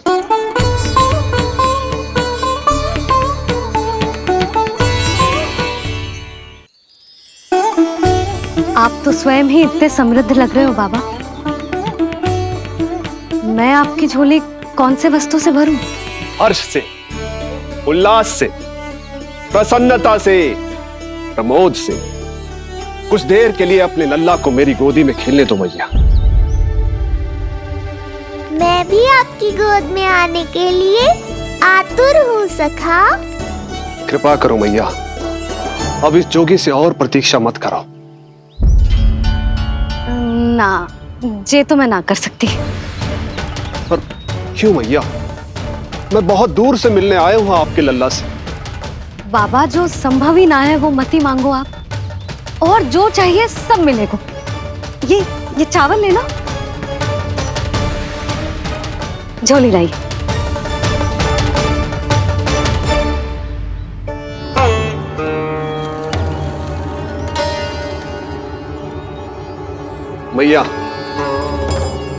E: आप तो स्वयं ही इतने समृद्ध लग रहे हो बाबा। मैं आपकी झोली कौन से वस्तु से भरूं?
P: हर्ष से, उल्लास से, प्रसन्नता से, प्रमोद से। कुछ देर के लिए अपने लल्ला को मेरी गोदी में खेलने दो मैया।
C: मैं भी आपकी गोद में आने के लिए आतुर हूँ सखा।
P: कृपा करो मैया, अब इस जोगी से और प्रतीक्षा मत कराओ।
E: ना, ये तो मैं ना कर सकती।
P: पर क्यों मैया? मैं बहुत दूर से मिलने आया हूँ आपके लल्ला से।
E: बाबा जो संभव ही ना है वो मत ही मांगो आप, और जो चाहिए सब मिलेगा। ये चावल लेना, झोली लाई।
P: मैया,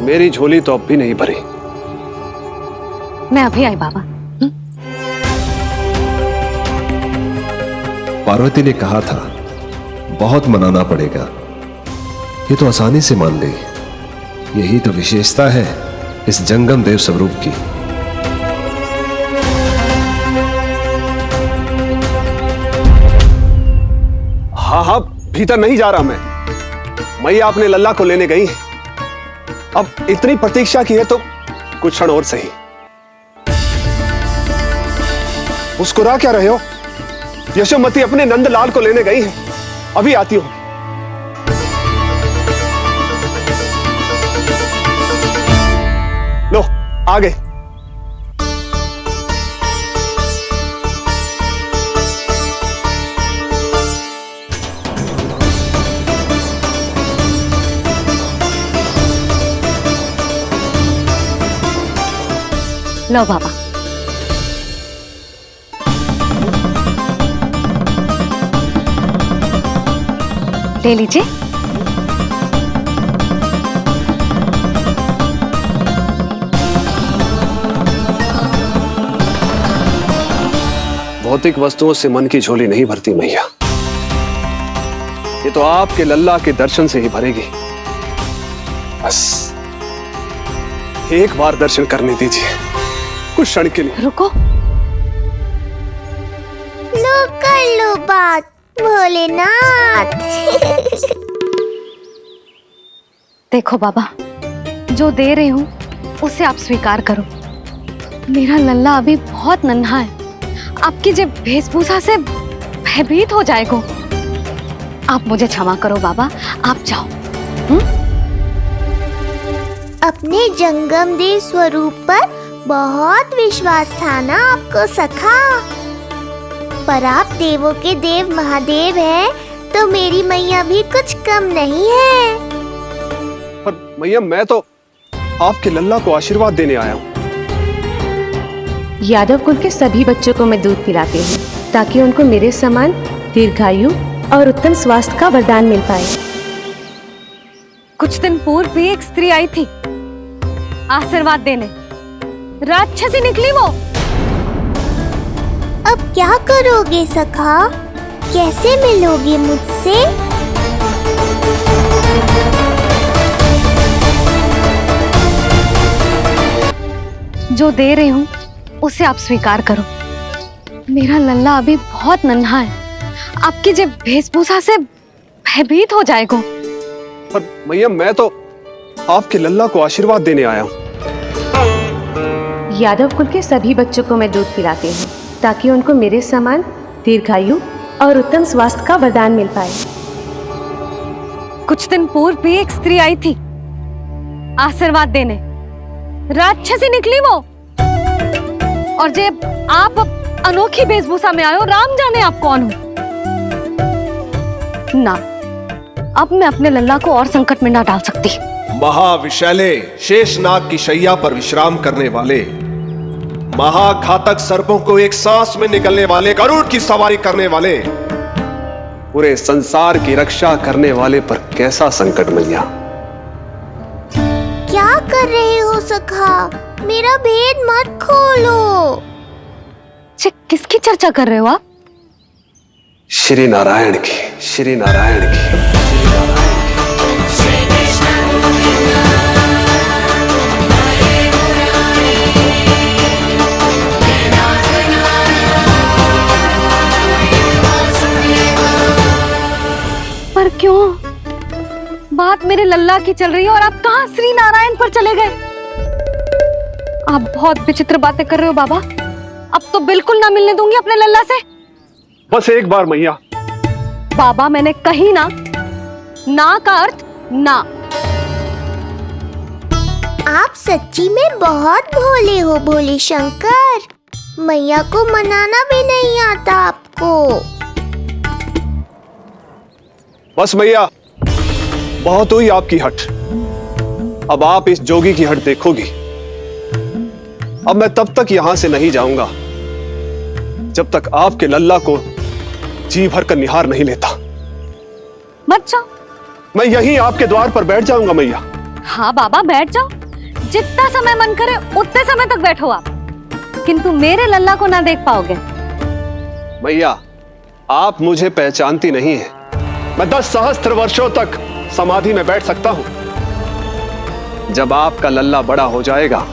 P: मेरी झोली तो अब भी नहीं भरी।
E: मैं अभी आई बाबा।
U: पार्वती ने कहा था बहुत मनाना पड़ेगा, ये तो आसानी से मान ली। यही तो विशेषता है इस जंगम देव स्वरूप की।
P: हाँ हाँ, भीतर नहीं जा रहा मैं। मैया अपने लल्ला को लेने गई है। अब इतनी प्रतीक्षा की है तो कुछ क्षण और सही। मुस्कुरा क्या रहे हो? यशोमती अपने नंदलाल को लेने गई है, अभी आती हूं। लो, आ गए।
E: लो बाबा। ले लीजिए।
P: भौतिक वस्तुओं से मन की झोली नहीं भरती मैया, ये तो आपके लल्ला के दर्शन से ही भरेगी। बस एक बार दर्शन करने दीजिए, कुछ क्षण के लिए।
E: रुको,
C: लो कर लो बात भोलेनाथ।
E: देखो बाबा, जो दे रही हूँ उसे आप स्वीकार करो। मेरा लल्ला अभी बहुत नन्हा है, आपकी जब वेशभूषा से भयभीत हो जाएगा। आप मुझे क्षमा करो बाबा, आप जाओ।
C: अपने जंगम देव स्वरूप पर बहुत विश्वास था ना आपको सखा, पर आप देवों के देव महादेव हैं, तो मेरी मैया भी कुछ कम नहीं है।
P: पर मैया, मैं तो आपके लल्ला को आशीर्वाद देने आया हूँ।
J: यादव कुल के सभी बच्चों को मैं दूध पिलाती हूँ, ताकि उनको मेरे समान दीर्घायु और उत्तम स्वास्थ्य का वरदान मिल पाए।
E: कुछ दिन पूर्व भी एक स्त्री आई थी आशीर्वाद देने, राक्षसी निकली वो।
C: अब क्या करोगे सखा, कैसे मिलोगे मुझसे?
E: जो दे रही हूँ उसे आप स्वीकार करो। मेरा लल्ला अभी बहुत नन्हा है, आपकी जब वेशभूषा से भयभीत हो जाएगा।
P: पर मैया, मैं तो आपके लल्ला को आशीर्वाद देने आया हूँ।
J: यादव कुल के सभी बच्चों को मैं दूध पिलाती हूँ, ताकि उनको मेरे समान दीर्घायु और उत्तम स्वास्थ्य का वरदान मिल पाए।
E: कुछ दिन पूर्व भी एक स्त्री आई थी आशीर्वाद देने, राक्षसी निकली वो। और जब आप अनोखी वेशभूषा में आए हो, राम जाने आप कौन हो ना। अब मैं अपने लल्ला को और संकट में ना डाल सकती।
P: महाविशैले शेषनाग की शैया पर विश्राम करने वाले, महाघातक सर्पों को एक सांस में निकलने वाले, गरुड़ की सवारी करने वाले, पूरे संसार की रक्षा करने वाले पर कैसा संकट मैया।
C: क्या कर रहे हो सखा, मेरा भेद मत खोलो।
E: किसकी चर्चा कर रहे हो आप?
P: श्री नारायण की, श्री नारायण की।
E: पर क्यों? बात मेरे लल्ला की चल रही है और आप कहाँ श्री नारायण पर चले गए? आप बहुत विचित्र बातें कर रहे हो बाबा। अब तो बिल्कुल ना मिलने दूंगी अपने लल्ला से।
P: बस एक बार मैया।
E: बाबा, मैंने कही ना, ना का अर्थ ना।
C: आप सच्ची में बहुत भोले हो भोले शंकर, मैया को मनाना भी नहीं आता आपको।
P: बस मैया, बहुत हुई आपकी हट। अब आप इस जोगी की हट देखोगी। अब मैं तब तक यहां से नहीं जाऊंगा जब तक आपके लल्ला को जी भर कर निहार नहीं लेता।
E: मत जाओ।
P: मैं यहीं आपके द्वार पर बैठ जाऊंगा मैया।
E: हाँ बाबा, बैठ जाओ, जितना समय मन करे उतने समय तक बैठो आप, किंतु मेरे लल्ला को ना देख पाओगे।
P: मैया, आप मुझे पहचानती नहीं है। मैं 10 सहस्त्र वर्षों तक समाधि में बैठ सकता हूं। जब आपका लल्ला बड़ा हो जाएगा,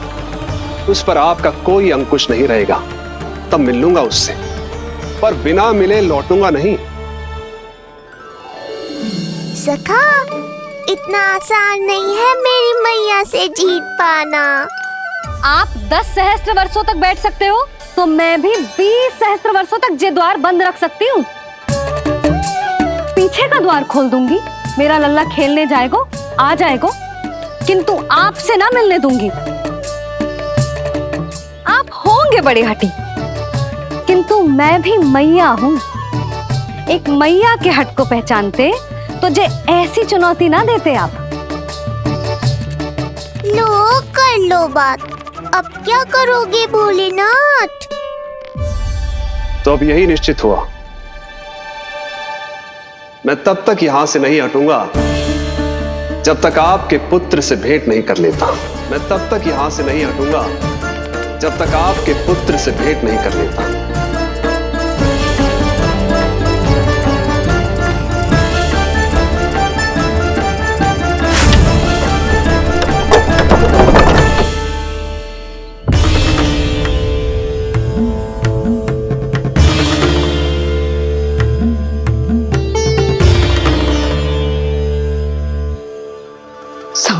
P: उस पर आपका कोई अंकुश नहीं रहेगा, तब मिल लूंगा उससे, पर बिना मिले लौटूंगा नहीं।
C: सखा, इतना आसान नहीं है मेरी मैया से जीत पाना।
E: आप 10 सहस्त्र वर्षों तक बैठ सकते हो, तो मैं भी 20 सहस्त्र वर्षों तक ये द्वार बंद रख सकती हूँ। पीछे का द्वार खोल दूंगी, मेरा लल्ला खेलने जाएगा, आ जाएगा, किंतु आपसे ना मिलने दूंगी। आप होंगे बड़ी हठी, किंतु मैं भी मैया हूँ। एक मैया के हट को पहचानते तो जे ऐसी चुनौती ना देते आप।
C: लो कर लो बात, अब क्या करोगे भोलेनाथ?
P: तो अब यही निश्चित हुआ, मैं तब तक यहां से नहीं हटूंगा जब तक आपके पुत्र से भेंट नहीं कर लेता। मैं तब तक यहां से नहीं हटूंगा जब तक आपके पुत्र से भेंट नहीं कर लेता।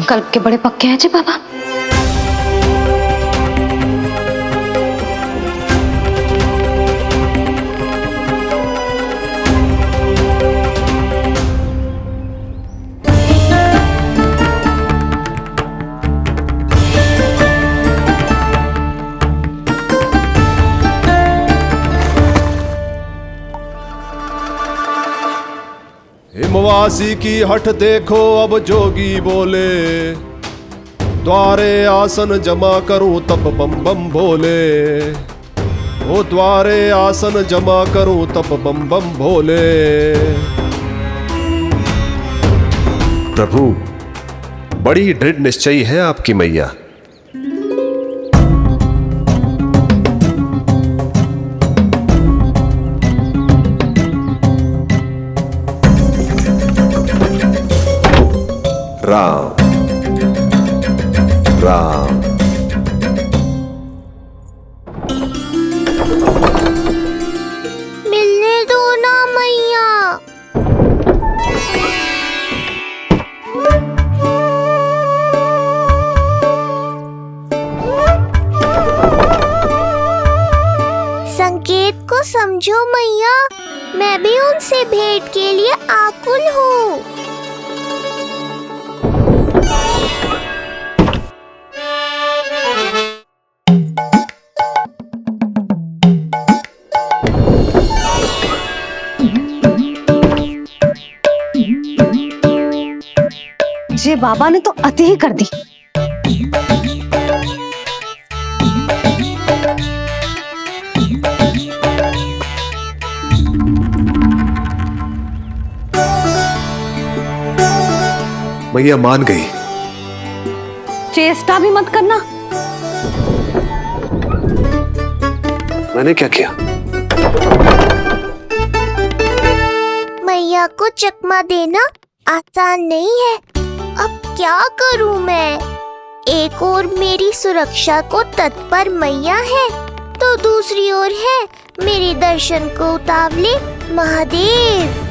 E: संकल्प के बड़े पक्के हैं जी बाबा।
G: हिमवासी की हठ देखो अब जोगी बोले, द्वारे आसन जमा करूं तब बम बम बोले। ओ द्वारे आसन जमा करूं तब बम बम भोले।
U: प्रभु, बड़ी दृढ़ निश्चयी है आपकी मैया। राम राम।
C: मिलने दो ना मैया। संकेत को समझो मैया, मैं भी उनसे भेंट के लिए आकुल हूँ।
E: ये बाबा ने तो अति ही कर दी।
U: मैया मान गई।
E: चेष्टा भी मत करना।
P: मैंने क्या किया?
C: मैया को चकमा देना आसान नहीं है। अब क्या करूं मैं? एक ओर मेरी सुरक्षा को तत्पर मैया है, तो दूसरी ओर है मेरे दर्शन को उतावले महादेव।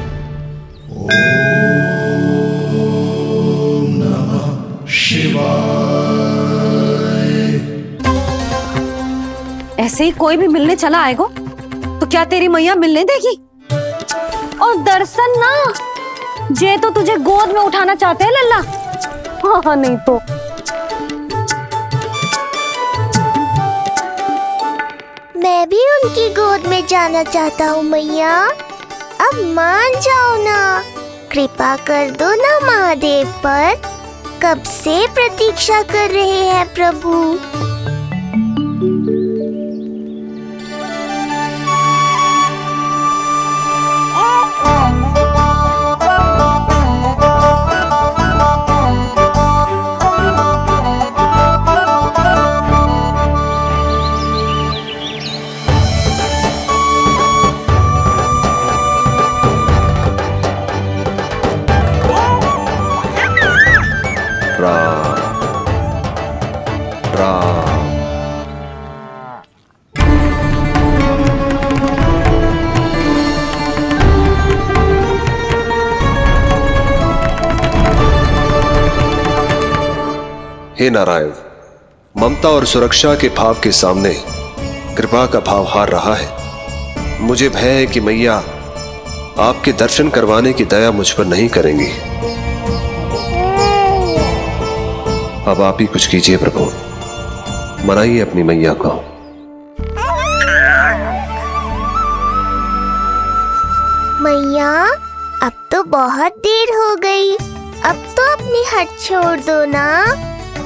E: ऐसे ही कोई भी मिलने चला आएगा तो क्या तेरी मैया मिलने देगी? और दर्शन ना, जे तो तुझे गोद में उठाना चाहते हैं लल्ला। हाँ नहीं तो
C: मैं भी उनकी गोद में जाना चाहता हूँ मैया। अब मान जाओ ना, कृपा कर दो ना महादेव पर। कब से प्रतीक्षा कर रहे हैं प्रभु।
U: हे नारायण, ममता और सुरक्षा के भाव के सामने कृपा का भाव हार रहा है। मुझे भय है कि मैया आपके दर्शन करवाने की दया मुझ पर नहीं करेंगी। अब आप ही कुछ कीजिए प्रभु, मनाइए अपनी मैया को।
C: मैया, अब तो बहुत देर हो गई। अब तो अपनी हट छोड़ दो ना,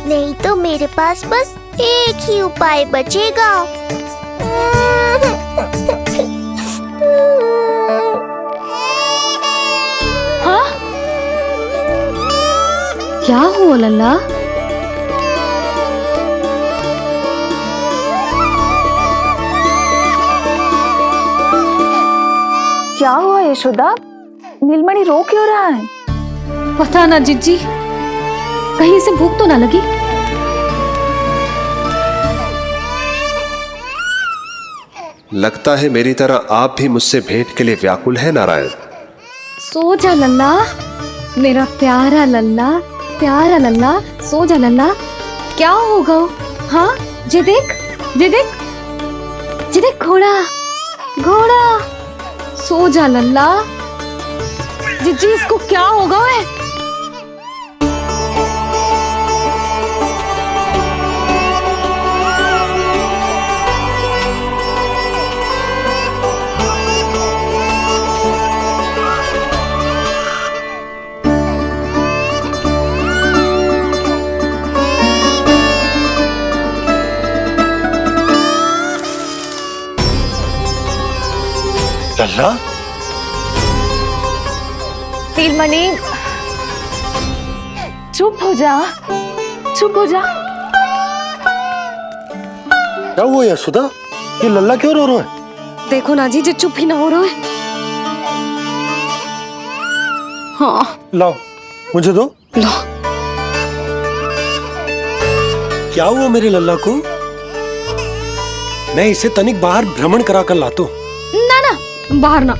C: नहीं तो मेरे पास बस एक ही उपाय बचेगा।
E: हाँ? क्या हुआ लल्ला?
B: क्या हुआ यशोदा? नीलमणि रो क्यों रहा है?
E: पता ना जीजी, कहीं से भूख तो ना लगी।
U: लगता है मेरी तरह आप भी मुझसे भेंट के लिए व्याकुल है नारायण।
E: सो जा लल्ला, मेरा प्यारा लल्ला, प्यारा लल्ला, सो जा लल्ला। क्या होगा? हाँ, जे देख, जे देख, जे देख, घोड़ा, घोड़ा। सो जा लल्ला। जीजी, इसको क्या होगा? है
M: लल्ला,
E: नीलमणि, चुप हो जा, चुप हो जा।
M: क्या हुआ यशोदा? ये लल्ला क्यों रो रहा है?
E: देखो ना जी, चुप ही ना हो रहा है। हाँ,
M: लाओ, मुझे दो।
E: लो।
N: क्या हुआ मेरे लल्ला को? मैं इसे तनिक बाहर भ्रमण करा कर लाता हूं।
E: ना ना, बाहर ना।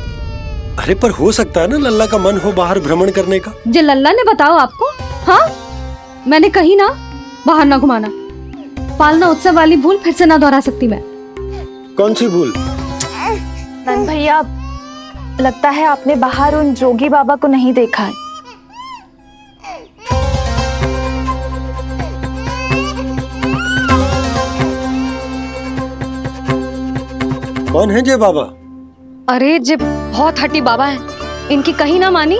N: अरे पर हो सकता है ना लल्ला का मन हो बाहर भ्रमण करने का।
E: जे लल्ला ने बताओ आपको? हाँ, मैंने कही ना बाहर ना घुमाना। पालना उत्सव वाली भूल फिर से ना दोहरा सकती मैं।
M: कौन सी भूल?
K: नंद भैया, लगता है आपने बाहर उन जोगी बाबा को नहीं देखा है।
N: कौन है जय बाबा?
E: अरे जे बहुत हट्टी बाबा है, इनकी कहीं ना मानी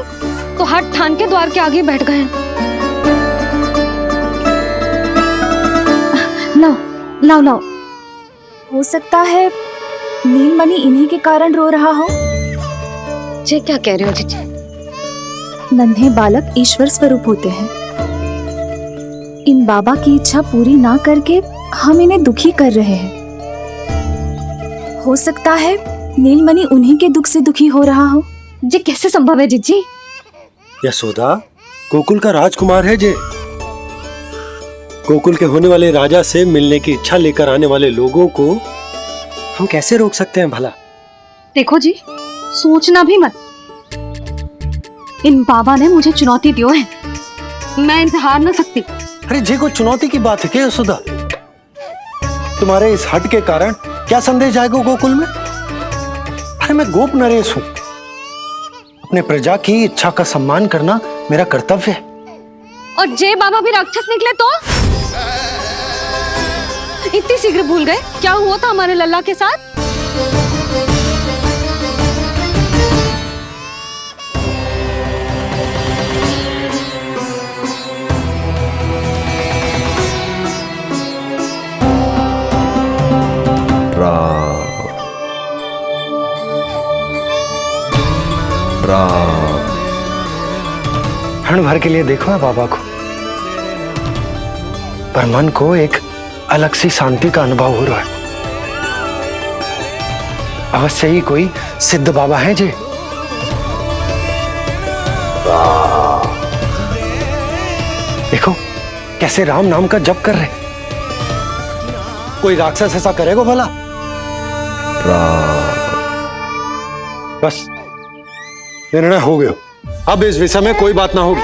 E: तो हट ठान के द्वार के आगे बैठ गए। लाओ लाओ लाओ।
K: हो सकता है नीलमणि इन्हीं के कारण रो रहा हो।
E: जे क्या कह रहे हो जीजी?
K: नन्हे बालक ईश्वर स्वरूप होते हैं। इन बाबा की इच्छा पूरी ना करके हम इन्हें दुखी कर रहे हैं। हो सकता है नीलमणि उन्हीं के दुख से दुखी हो रहा हो।
E: जी कैसे संभव है जीजी?
N: यशोदा, गोकुल का राजकुमार है जे। गोकुल के होने वाले राजा से मिलने की इच्छा लेकर आने वाले लोगों को हम कैसे रोक सकते हैं भला?
E: देखो जी, सोचना भी मत। इन बाबा ने मुझे चुनौती दियो है, मैं इनसे हार ना सकती।
M: अरे जे कोई चुनौती की बात है क्या यशोदा? तुम्हारे इस हट के कारण क्या संदेश जाएगा गोकुल में? अरे मैं गोप नरेश हूं। अपने प्रजा की इच्छा का सम्मान करना मेरा कर्तव्य है।
E: और जे बाबा भी राक्षस निकले तो? इतनी शीघ्र भूल गए क्या हुआ था हमारे लल्ला के साथ?
H: क्षण भर के लिए देखो है बाबा को, पर मन को एक अलग सी शांति का अनुभव हो रहा है। अवश्य ही कोई सिद्ध बाबा हैं जी। देखो कैसे राम नाम का जप कर रहे।
N: कोई राक्षस ऐसा करेगा भला?
M: बस निर्णय हो गया, अब इस विषय में कोई बात ना होगी।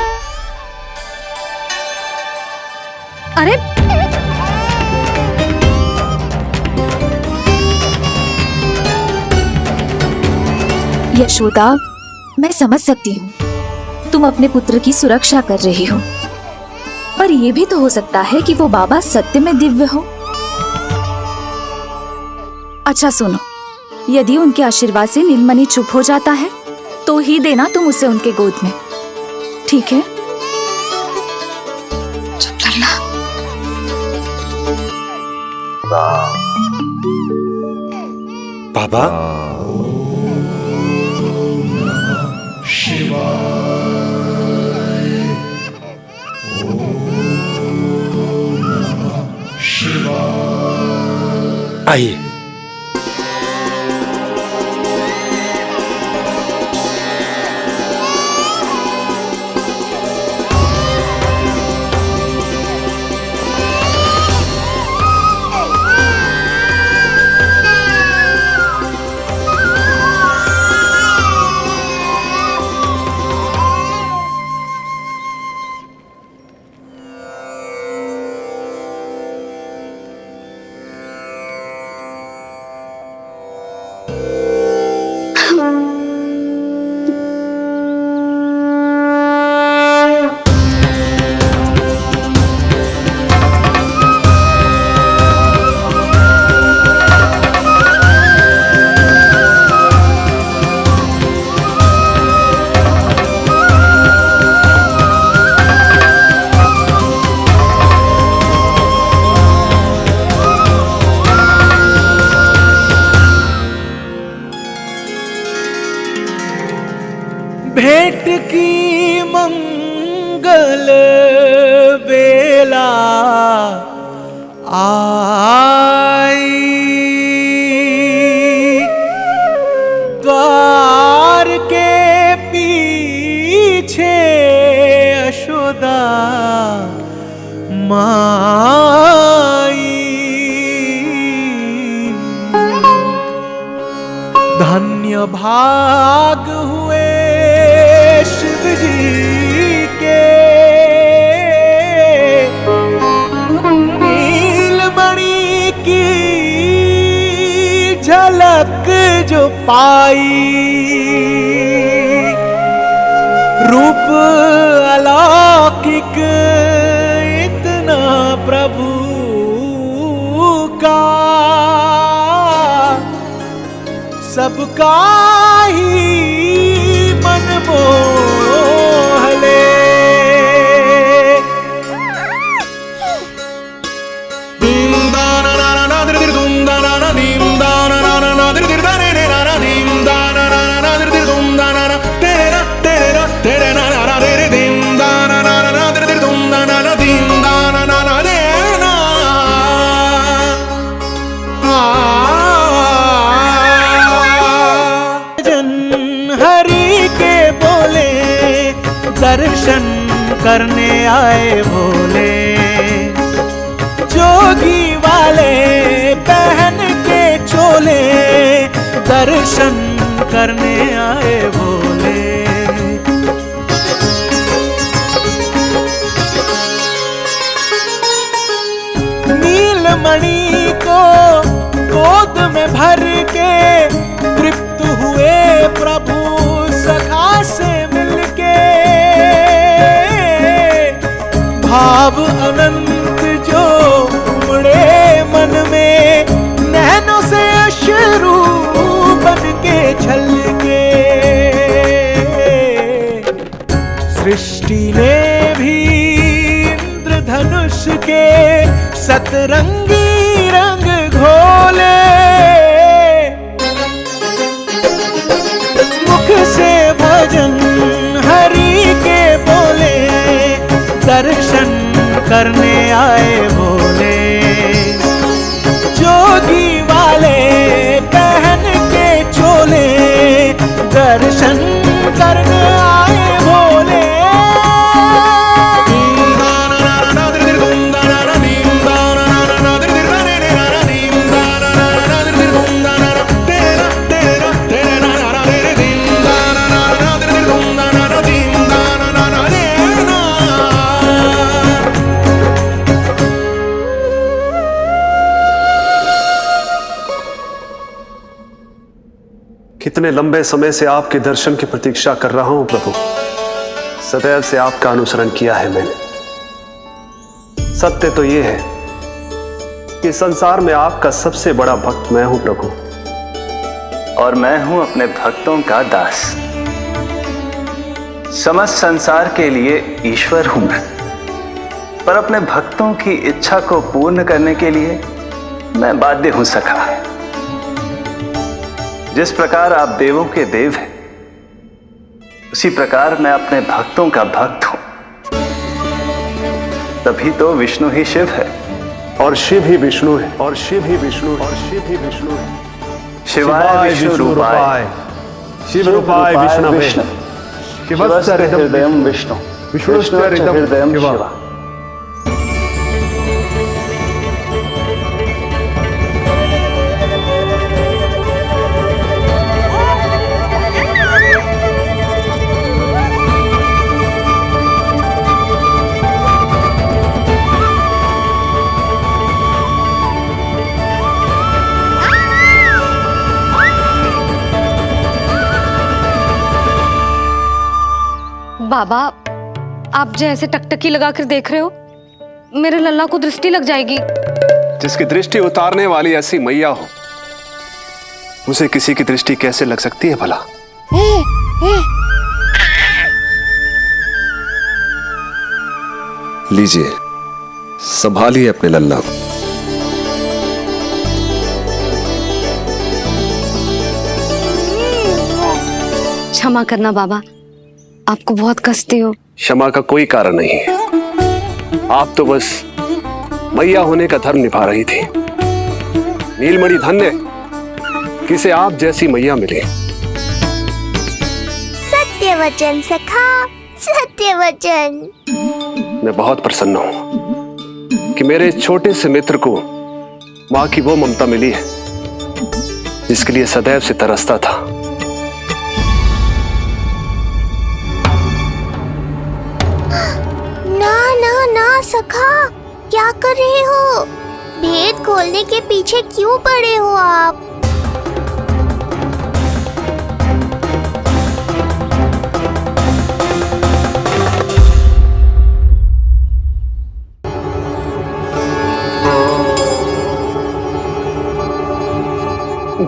E: अरे
K: यशोदा, मैं समझ सकती हूँ तुम अपने पुत्र की सुरक्षा कर रही हो, पर यह भी तो हो सकता है कि वो बाबा सत्य में दिव्य हो। अच्छा सुनो, यदि उनके आशीर्वाद से नीलमणि चुप हो जाता है तो ही देना तुम उसे उनके गोद में, ठीक है?
E: चुप करना।
N: बाबा, आइए।
S: भेंट की मंगल बेला आई, द्वार के पीछे यशोदा माई। धन्य भाग हुए शिव जी के, नीलमणि की झलक जो पाई, रूप अलौकिक इतना प्रभु का, सबका ही मन मोह ले। दीम दाना ना ना दिर दुम दाना ना, दीम दाना ना ना दिर दिर दाने ने ना ना, दीम दाना ना ना दिर दिर दुम दाना ना, तेरे ना ना ना तेरे दीम दाना ना ना दिर दिर दुम दाना ना, दीम दाना ना ना दे ना। हरि के बोले दर्शन करने आए भोले, जोगी वाले पहन के चोले दर्शन करने आए भोले। नीलमणि को गोद में भर के तृप्त हुए प्रभु सखा से मिलके, भाव अनंत जो उमड़े मन में, नैनों से अश्रु बन के छलके। सृष्टि ने भी इंद्रधनुष के सतरंगी रंग घोले, मुख से भजन हरि के बोले दर्शन करने आए भोले, जोगी वाले पहन के चोले दर्शन करने आए भोले।
P: कितने लंबे समय से आपके दर्शन की प्रतीक्षा कर रहा हूं प्रभु, सदैव से आपका अनुसरण किया है मैंने। सत्य तो यह है कि संसार में आपका सबसे बड़ा भक्त मैं हूं प्रभु,
H: और मैं हूं अपने भक्तों का दास। समस्त संसार के लिए ईश्वर हूं मैं, पर अपने भक्तों की इच्छा को पूर्ण करने के लिए मैं बाध्य हूं सखा। जिस प्रकार आप देवों के देव हैं, उसी प्रकार मैं अपने भक्तों का भक्त हूं। तभी तो विष्णु ही शिव है,
P: और शिव ही विष्णु है, और शिव ही विष्णु है, और शिव ही विष्णु है।
H: शिवाय विष्णु रूपाय,
P: शिव रूपाय विष्णवे,
H: शिवस्य हृदयं विष्णु, विष्णुश्च हृदयं शिव।
E: बाबा, आप जैसे टकटकी लगाकर देख रहे हो, मेरे लल्ला को दृष्टि लग जाएगी।
P: जिसकी दृष्टि उतारने वाली ऐसी मैया हो, उसे किसी की दृष्टि कैसे लग सकती है भला?
U: लीजिए, संभालिए अपने लल्ला को।
E: क्षमा करना बाबा, आपको बहुत कसती हो।
P: क्षमा का कोई कारण नहीं है। आप तो बस मैया होने का धर्म निभा रही थी। नीलमणि धन्य किसे आप जैसी मैया मिले।
C: सत्य वचन सखा, सत्य वचन।
P: मैं बहुत प्रसन्न हूं कि मेरे इस छोटे से मित्र को मां की वो ममता मिली है जिसके लिए सदैव से तरसता था।
C: ना ना ना सखा, क्या कर रहे हो? भेद खोलने के पीछे क्यों पड़े हो आप?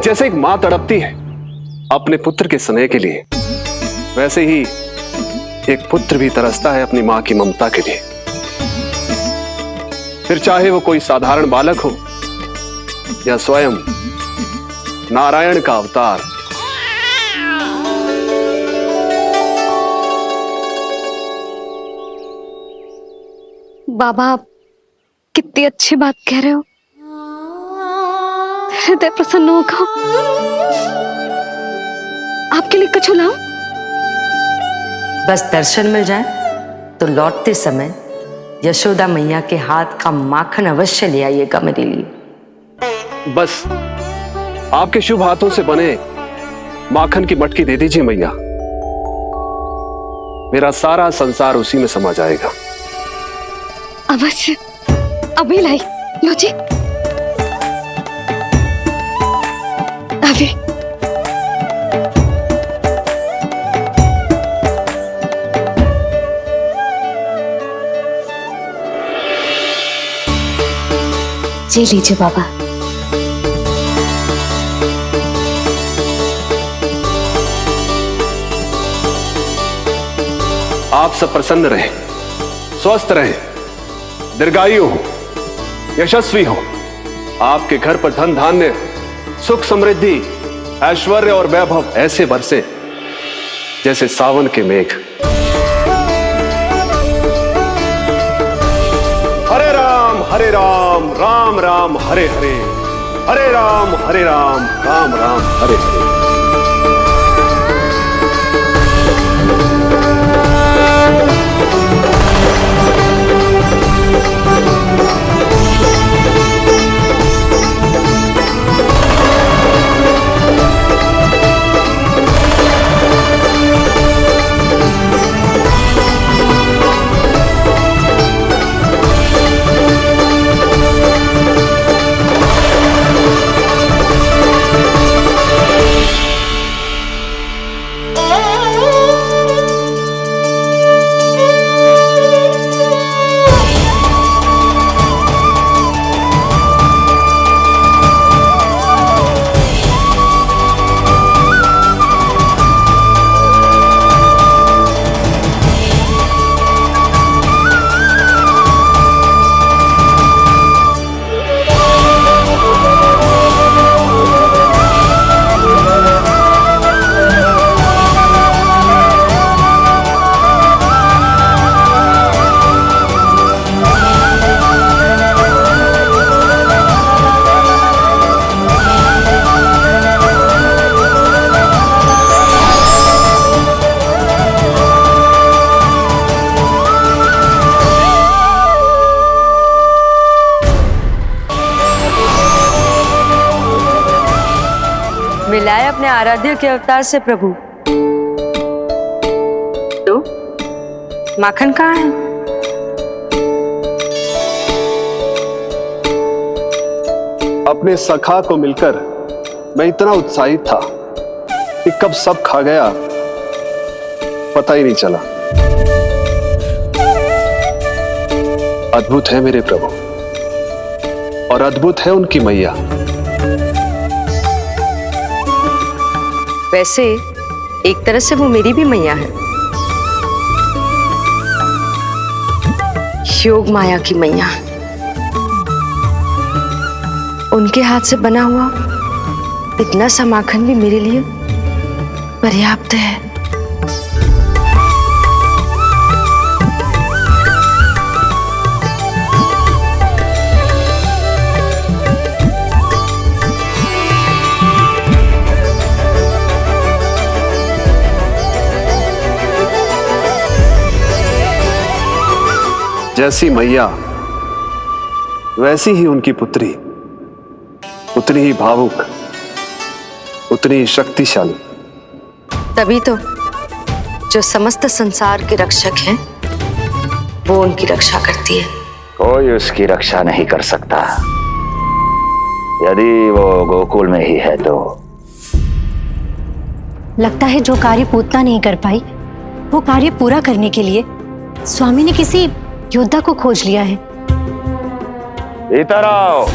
P: जैसे एक मां तड़पती है अपने पुत्र के स्नेह के लिए, वैसे ही एक पुत्र भी तरसता है अपनी मां की ममता के लिए। फिर चाहे वो कोई साधारण बालक हो या स्वयं नारायण का अवतार।
E: बाबा, आप कितनी अच्छी बात कह रहे हो। हृदय प्रसन्न होगा। आपके लिए कछु लाऊं?
A: बस दर्शन मिल जाए तो लौटते समय यशोदा मैया के हाथ का माखन अवश्य ले आइएगा मेरे लिए।
P: बस आपके शुभ हाथों से बने माखन की मटकी दे दीजिए मैया। मेरा सारा संसार उसी में समा जाएगा।
E: अवश्य, अभी लाई। लो जी, अभी।
J: जी लीजिए बाबा।
P: आप सब प्रसन्न रहें, स्वस्थ रहें, दीर्घायु हो, यशस्वी हो। आपके घर पर धन धान्य, सुख समृद्धि, ऐश्वर्य और वैभव ऐसे बरसे जैसे सावन के मेघ। हरे राम, राम राम हरे हरे, हरे राम, राम राम हरे हरे।
A: मिलाए अपने आराध्य के अवतार से प्रभु। तो माखन कहाँ है?
P: अपने सखा को मिलकर मैं इतना उत्साहित था कि कब सब खा गया पता ही नहीं चला। अद्भुत है मेरे प्रभु और अद्भुत है उनकी मैया।
A: वैसे एक तरह से वो मेरी भी मैया है, योग माया की मैया। उनके हाथ से बना हुआ इतना सा माखन भी मेरे लिए पर्याप्त है।
P: जैसी मैया वैसी ही उनकी पुत्री, उतनी ही भावुक, उतनी ही शक्तिशाली।
A: तभी तो जो समस्त संसार के रक्षक हैं वो उनकी रक्षा करती है।
F: कोई उसकी रक्षा नहीं कर सकता। यदि वो गोकुल में ही है तो।
L: लगता है जो कार्य पूतना नहीं कर पाई वो कार्य पूरा करने के लिए स्वामी ने किसी योद्धा को खोज लिया है।
F: इधर आओ।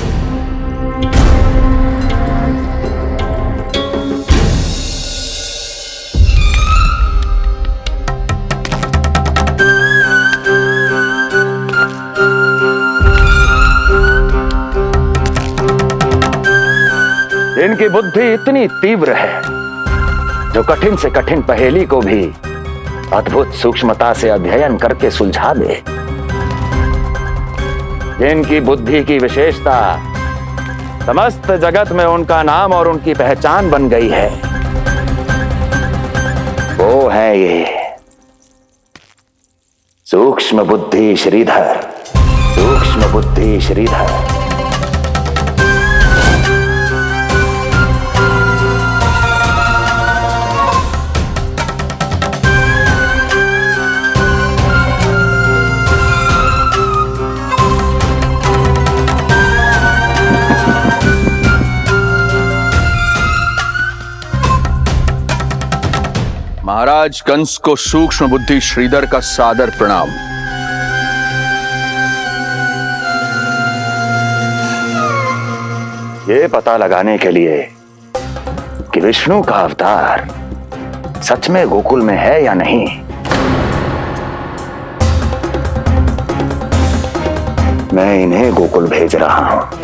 F: इनकी बुद्धि इतनी तीव्र है जो कठिन से कठिन पहेली को भी अद्भुत सूक्ष्मता से अध्ययन करके सुलझा दे। जिनकी बुद्धि की विशेषता समस्त जगत में उनका नाम और उनकी पहचान बन गई है, वो है ये सूक्ष्म बुद्धि श्रीधर। सूक्ष्म बुद्धि श्रीधर।
V: महाराज कंस को सूक्ष्म बुद्धि श्रीधर का सादर प्रणाम।
F: ये पता लगाने के लिए कि विष्णु का अवतार सच में गोकुल में है या नहीं, मैं इन्हें गोकुल भेज रहा हूं।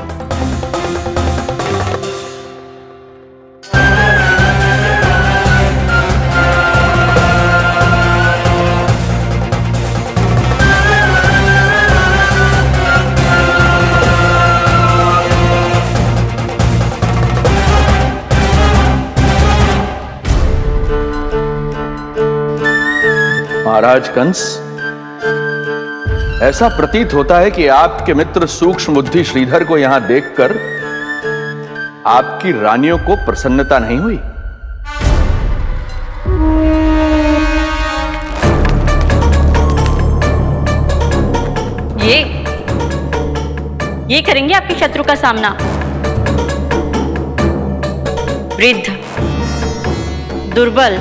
V: महाराज कंस, ऐसा प्रतीत होता है कि आपके मित्र सूक्ष्म बुद्धि श्रीधर को यहां देखकर आपकी रानियों को प्रसन्नता नहीं हुई।
B: ये करेंगे आपके शत्रु का सामना। वृद्ध, दुर्बल,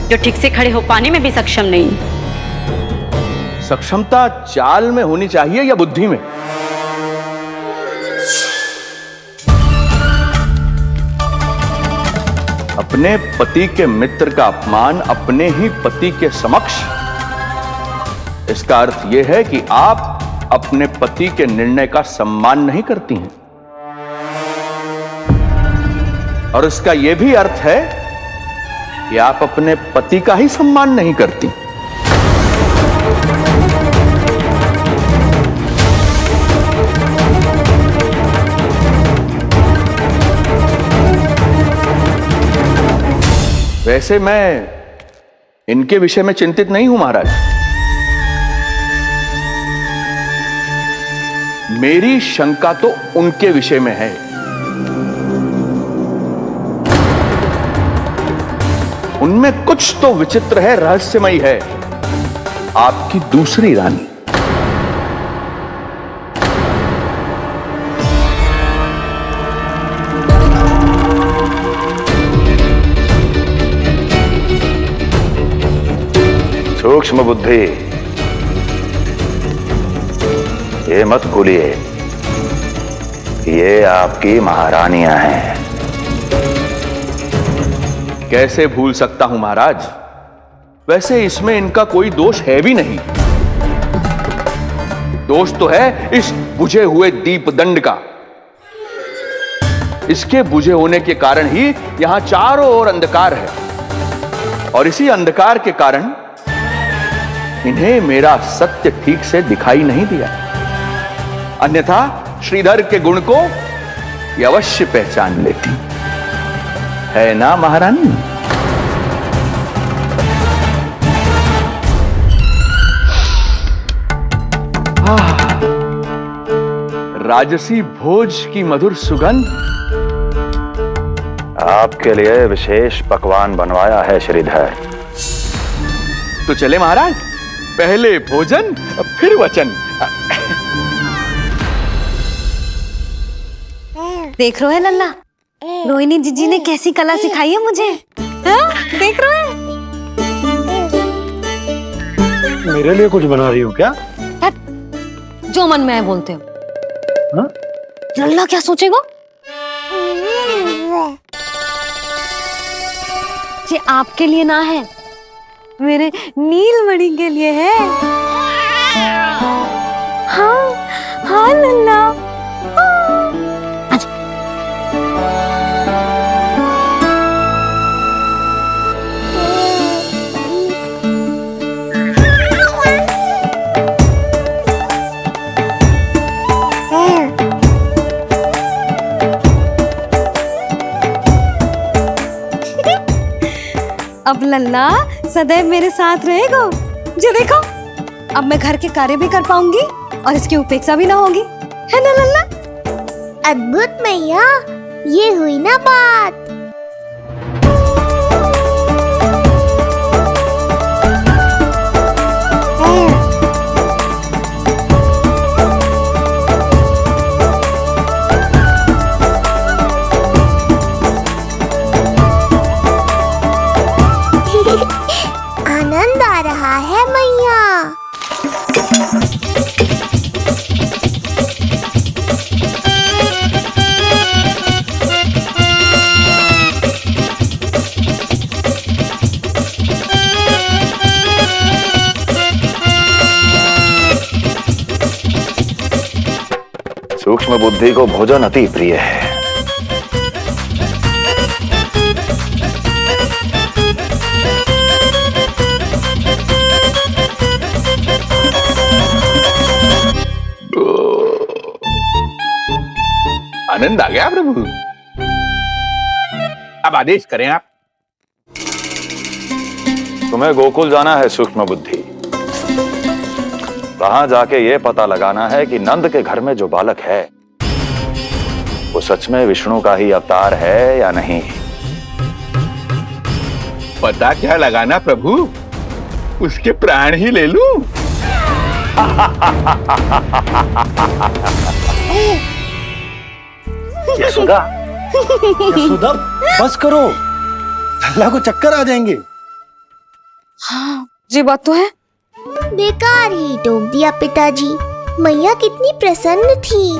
B: जो ठीक से खड़े हो पाने में भी सक्षम नहीं।
V: सक्षमता चाल में होनी चाहिए या बुद्धि में? अपने पति के मित्र का अपमान अपने ही पति के समक्ष, इसका अर्थ यह है कि आप अपने पति के निर्णय का सम्मान नहीं करती हैं। और इसका यह भी अर्थ है कि आप अपने पति का ही सम्मान नहीं करती। वैसे मैं इनके विषय में चिंतित नहीं हूं महाराज। मेरी शंका तो उनके विषय में है। उनमें कुछ तो विचित्र है, रहस्यमयी है। आपकी दूसरी रानी।
F: सूक्ष्म बुद्धि, ये मत भूलिए ये आपकी महारानियां हैं।
V: कैसे भूल सकता हूं महाराज? वैसे इसमें इनका कोई दोष है भी नहीं। दोष तो है इस बुझे हुए दीपदंड का। इसके बुझे होने के कारण ही यहां चारों ओर अंधकार है, और इसी अंधकार के कारण इन्हें मेरा सत्य ठीक से दिखाई नहीं दिया। अन्यथा श्रीधर के गुण को ये अवश्य पहचान लेती, है ना महारानी? राजसी भोज की मधुर सुगंध।
F: आपके लिए विशेष पकवान बनवाया है श्रीधर।
V: तो चले महाराज, पहले भोजन फिर वचन।
E: देख रहे हो लल्ला, रोहिणी जीजी ने कैसी कला सिखाई है मुझे। हाँ? देख रहे हो?
N: मेरे लिए कुछ बना रही हो क्या?
E: जो मन में आए बोलते हो।
N: हाँ?
E: लल्ला क्या सोचेगा? ये आपके लिए ना है, मेरे नीलमणि के लिए है। हाँ हाँ लल्ला, अब लल्ला सदैव मेरे साथ रहेगा। जो देखो, अब मैं घर के कार्य भी कर पाऊंगी और इसकी उपेक्षा भी ना होगी, है ना लल्ला?
C: अद्भुत मैया, ये हुई ना बात। आनंद आ रहा है मैया।
F: सूक्ष्म बुद्धि को भोजन अति प्रिय है।
V: आनंद आ गया प्रभु। अब आदेश करें आप।
F: तुम्हें गोकुल जाना है सूक्ष्म बुद्धि। वहां जाके ये पता लगाना है कि नंद के घर में जो बालक है वो सच में विष्णु का ही अवतार है या नहीं।
V: पता क्या लगाना प्रभु, उसके प्राण ही ले लूं।
N: यशोदा, यशोदा बस करो, लल्ला को चक्कर आ जाएंगे।
E: हाँ ये बात तो है।
C: बेकार ही टोक दिया पिताजी। मैया कितनी प्रसन्न थी।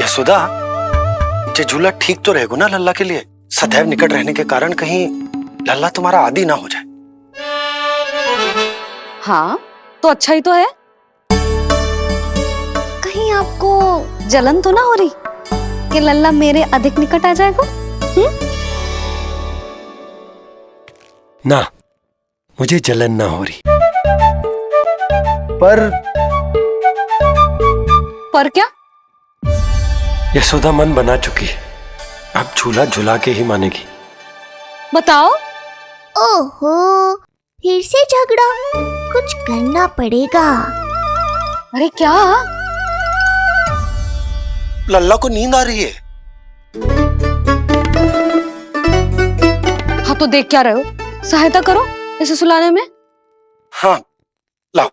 N: यशोदा, ये झूला ठीक तो रहेगा ना लल्ला के लिए? सदैव निकट रहने के कारण कहीं लल्ला तुम्हारा आदी ना हो जाए।
E: हाँ तो अच्छा ही तो है। कहीं आपको जलन तो ना हो रही कि लल्ला मेरे अधिक निकट आ जाएगा?
N: ना, मुझे जलन ना हो रही।
E: पर क्या?
N: यशोदा मन बना चुकी है, अब झूला झूला के ही मानेगी।
E: बताओ।
C: ओहो, फिर से झगड़ा। कुछ करना पड़ेगा।
E: अरे क्या?
N: लल्ला को नींद आ रही है।
E: हाँ तो देख क्या रहे हो, सहायता करो इसे सुलाने में।
N: हाँ लाओ।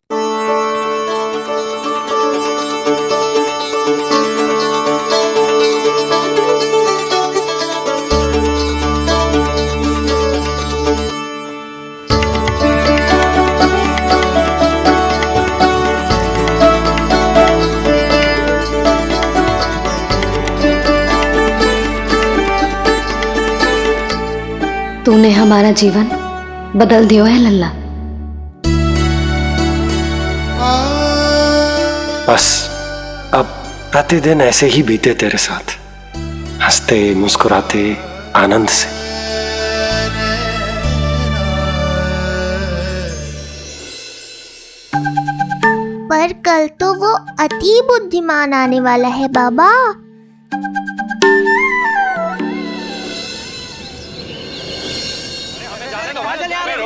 E: तूने हमारा जीवन बदल दिया है लल्ला।
N: बस अब प्रतिदिन ऐसे ही बीते तेरे साथ, हंसते मुस्कुराते आनंद से।
C: पर कल तो वो अति बुद्धिमान आने वाला है बाबा।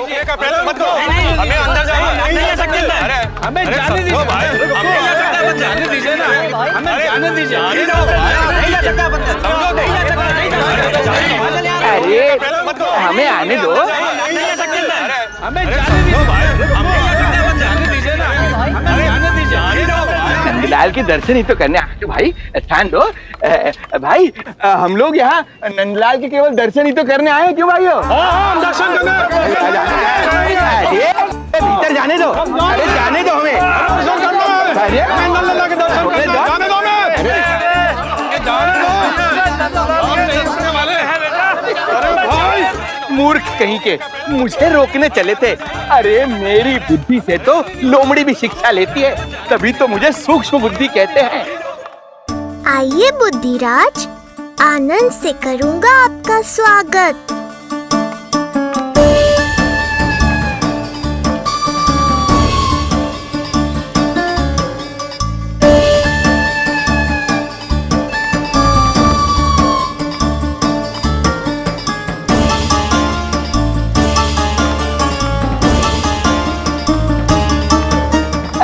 S: पहले मत दो, हमें अंदर जाना नहीं ले सकते। अरे हमें जाने दीजिए भाई, हमें जाने दीजिए ना, हमें जाने दीजिए। नहीं जा सकता बंदा, समझो नहीं जा सकता, नहीं जा सकता।
V: अरे हमें आने दो,
S: नहीं जा सकते। हमें जाने दीजिए भाई, हमें जाने दीजिए ना, हमें जाने दीजिए।
V: नंदलाल के दर्शन ही तो करने आए थे भाई, स्थान दो। भाई हम लोग यहाँ नंदलाल के केवल दर्शन ही तो करने आए, क्यों भाई?
S: हम दर्शन करने
V: भीतर जाने दो, अरे जाने दो हमें। मूर्ख कहीं के, मुझे रोकने चले थे। अरे मेरी बुद्धि से तो लोमड़ी भी शिक्षा लेती है, तभी तो मुझे सूक्ष्म बुद्धि कहते हैं।
C: आइए बुद्धिराज, आनंद से करूंगा आपका स्वागत।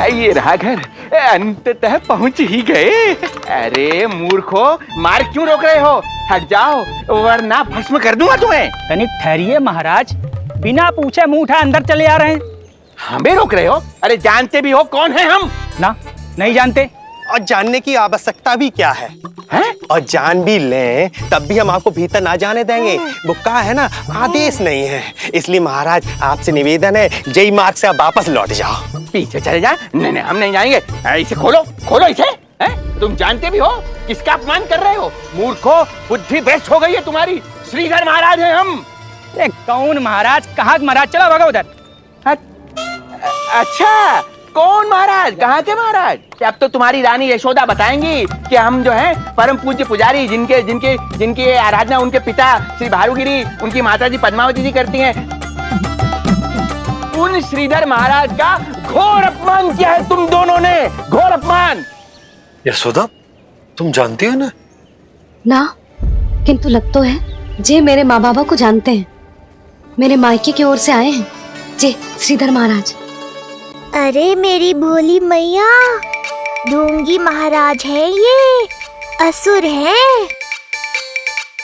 V: ये रहा घर, अंततः पहुंच ही गए। अरे मूर्खो, मार क्यों रोक रहे हो? हट जाओ वरना भस्म कर दूंगा तुम्हें।
I: तनिक ठहरिए महाराज, बिना पूछे मुंह उठा अंदर चले आ रहे हैं।
V: हमें रोक रहे हो? अरे जानते भी हो कौन है हम?
I: ना, नहीं जानते।
Q: और जानने की आवश्यकता भी क्या है? और जान भी लें तब भी हम आपको भीतर ना जाने देंगे। वो कहा है ना, आदेश नहीं है। इसलिए महाराज आपसे निवेदन है, जय मार्ग से आप वापस लौट जाओ।
V: पीछे चले जाए? नहीं हम नहीं जाएंगे। इसे खोलो, खोलो इसे। तुम जानते भी हो किसका अपमान कर रहे हो? मूर्खो, बुद्धि भ्रष्ट हो गई है तुम्हारी। श्रीधर महाराज हैं हम।
I: कौन महाराज? कहाँ महाराज? चलो भगा उधर।
V: अच्छा, कौन महाराज? कहाँ के महाराज? अब तो तुम्हारी रानी यशोदा बताएंगी कि हम जो हैं परम पूज्य पुजारी, जिनकी आराधना उनके पिता श्री भारुगिरी, उनकी माता जी पद्मावती जी करती हैं, उन श्रीधर महाराज का घोर अपमान किया है तुम दोनों ने। घोर अपमान।
N: यशोदा, तुम जानती हो ना?
L: ना, किंतु लग तो है जे मेरे माँ बाबा को जानते हैं। मेरे मायके की ओर से आए हैं जे श्रीधर महाराज।
C: अरे मेरी भोली मैया, ढोंगी महाराज है ये, असुर है।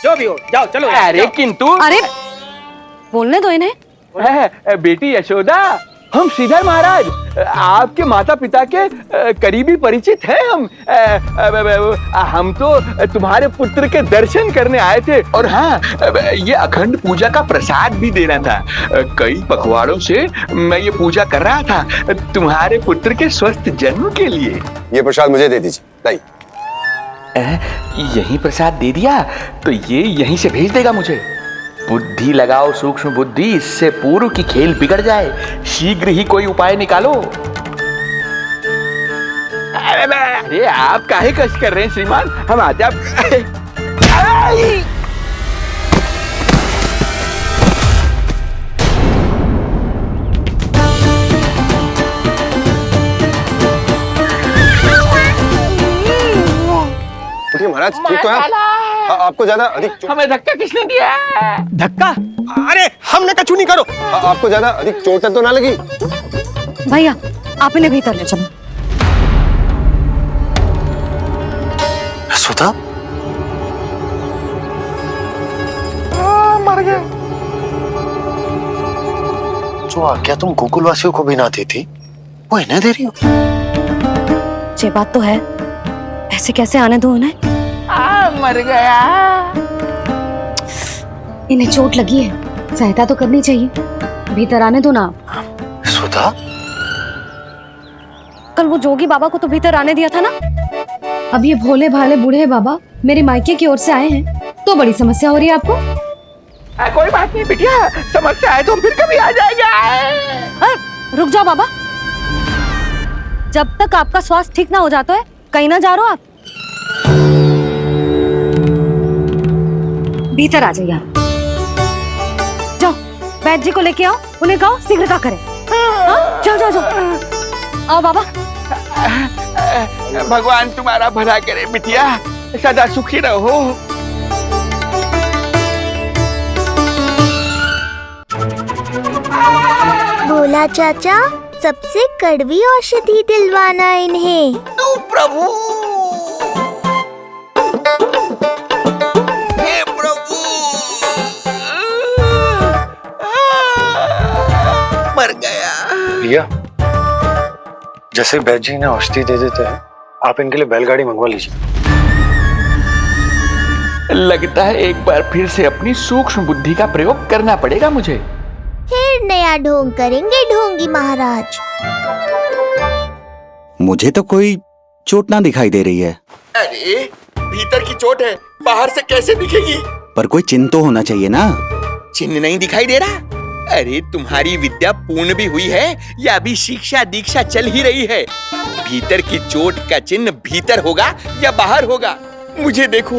I: जो भी हो, जाओ चलो।
V: अरे किंतु,
L: अरे बोलने दो इन्हें।
V: बेटी यशोदा, हम श्रीधर महाराज आपके माता पिता के करीबी परिचित हैं। हम तो तुम्हारे पुत्र के दर्शन करने आए थे। और हाँ, ये अखंड पूजा का प्रसाद भी देना था। कई पखवाड़ों से मैं ये पूजा कर रहा था तुम्हारे पुत्र के स्वस्थ जन्म के लिए।
D: ये प्रसाद मुझे दे दीजिए। नहीं,
V: यही प्रसाद दे दिया तो ये यहीं से भेज देगा मुझे। बुद्धि लगाओ, सूक्ष्म बुद्धि, इससे पूर्व की खेल बिगड़ जाए। शीघ्र ही कोई उपाय निकालो। अरे आप काहे कष्ट कर रहे हैं श्रीमान? हम आते आप।
D: महाराज ठीक तो है? आपको ज्यादा अधिक
V: हमें धक्का किसने दिया?
Q: धक्का? अरे हमने कछु नहीं करो।
D: आपको ज्यादा अधिक चोट तो ना लगी?
L: भैया, आप इन्हें भीतर ले चलो।
N: यशोदा,
V: मर गए।
N: जो आज्ञा तुम गोकुलवासियों को भी ना दी थी, वो इन्हें दे रही हो?
L: ये बात तो है, ऐसे कैसे आने दो उन्हें?
V: मर गया।
L: इन्हें चोट लगी है, सहायता तो करनी चाहिए। भीतर आने दो ना।
N: यशोदा,
L: कल वो जोगी बाबा को तो भीतर आने दिया था ना। अब ये भोले भाले बूढ़े बाबा मेरे मायके की ओर से आए हैं, तो बड़ी समस्या हो रही है आपको।
V: कोई बात नहीं बिटिया, समस्या है तो फिर कभी आ जाएगा।
L: रुक जाओ बाबा, जब तक आपका स्वास्थ्य ठीक ना हो जाता है कहीं ना जा रहे हो आप। भीतर आ जाइए। जाओ वैद्य जी को लेके आओ, उन्हें कहो शीघ्रता करें। जाओ जाओ जाओ। आओ बाबा।
V: भगवान तुम्हारा भला करे बिटिया, सदा सुखी रहो।
C: भोला चाचा सबसे कड़वी औषधि दिलवाना इन्हें।
O: तू प्रभु, हे प्रभु, मर गया।
F: भैया, जैसे बैद जी ने औषधि दे देते हैं, आप इनके लिए बैलगाड़ी मंगवा लीजिए।
V: लगता है एक बार फिर से अपनी सूक्ष्म बुद्धि का प्रयोग करना पड़ेगा मुझे।
C: फिर नया ढोंग करेंगे ढोंगी महाराज।
R: मुझे तो कोई चोट ना दिखाई दे रही है।
O: अरे भीतर की चोट है, बाहर से कैसे दिखेगी?
R: पर कोई चिन्ह तो होना चाहिए ना।
O: चिन्ह नहीं दिखाई दे रहा? अरे तुम्हारी विद्या पूर्ण भी हुई है या अभी शिक्षा दीक्षा चल ही रही है? भीतर की चोट का चिन्ह भीतर होगा या बाहर होगा? मुझे देखो,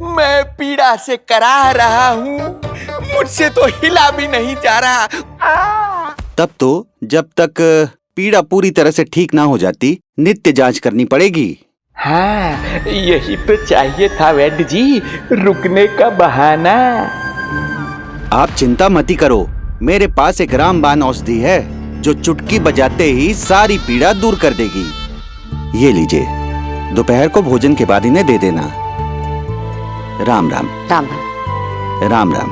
O: मैं पीड़ा से कराह रहा हूँ, मुझसे तो हिला भी नहीं जा रहा।
R: तब तो जब तक पीड़ा पूरी तरह से ठीक ना हो जाती नित्य जांच करनी पड़ेगी।
V: हाँ, यही तो चाहिए था वैद्य जी, रुकने का बहाना।
R: आप चिंता मती करो, मेरे पास एक रामबाण औषधि है जो चुटकी बजाते ही सारी पीड़ा दूर कर देगी। ये लीजिए, दोपहर को भोजन के बाद इन्हें दे देना। राम राम।
L: राम राम।
R: राम राम।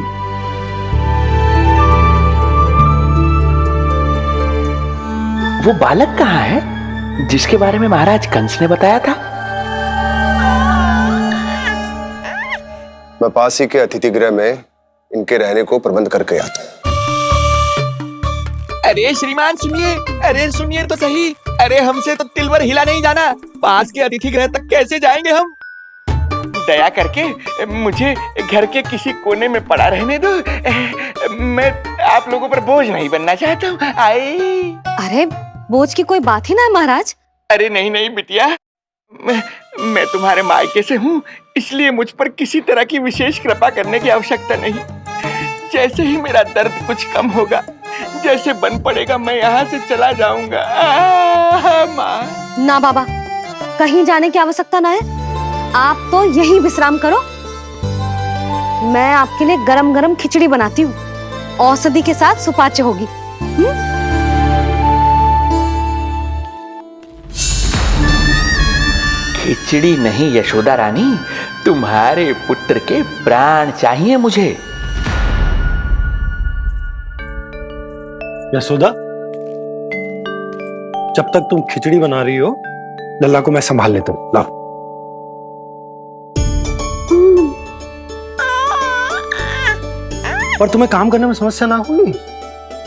V: वो बालक कहाँ है जिसके बारे में महाराज कंस ने बताया था?
D: मैं पास ही के अतिथि गृह में इनके रहने को प्रबंध करके आता हूँ।
O: अरे श्रीमान सुनिए, अरे सुनिए तो सही। अरे हमसे तो तिलवर हिला नहीं जाना, पास के अतिथि गृह तक कैसे जाएंगे हम? दया करके मुझे घर के किसी कोने में पड़ा रहने दो, मैं आप लोगों पर बोझ नहीं बनना चाहता हूँ।
L: अरे बोझ की कोई बात ही ना है महाराज।
O: अरे नहीं नहीं बिटिया, मैं तुम्हारे मायके से हूँ, इसलिए मुझ पर किसी तरह की विशेष कृपा करने की आवश्यकता नहीं। जैसे ही मेरा दर्द कुछ कम होगा, जैसे बन पड़ेगा, मैं यहाँ से चला जाऊंगा।
L: माँ। ना बाबा, कहीं जाने की आवश्यकता ना है, आप तो यही विश्राम करो। मैं आपके लिए गरम गरम खिचड़ी बनाती हूँ, औषधि के साथ सुपाच्य होगी।
V: खिचड़ी नहीं यशोदा रानी, तुम्हारे पुत्र के प्राण चाहिए मुझे।
N: यशोदा, जब तक तुम खिचड़ी बना रही हो, लल्ला को मैं संभाल लेता हूँ। लाओ। पर तुम्हें काम करने में समस्या ना होगी?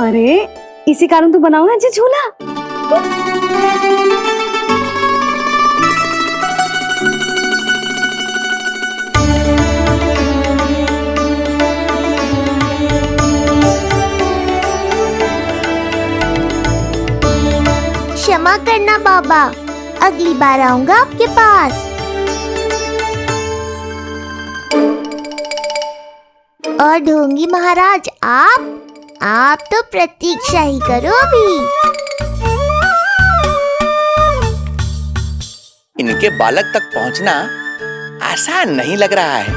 L: अरे इसी कारण तो बनाओ ना जी झूला।
C: क्षमा करना बाबा, अगली बार आऊंगा आपके पास। और ढोंगी महाराज, आप तो प्रतीक्षा ही करो अभी।
O: इनके बालक तक पहुंचना आसान नहीं लग रहा है,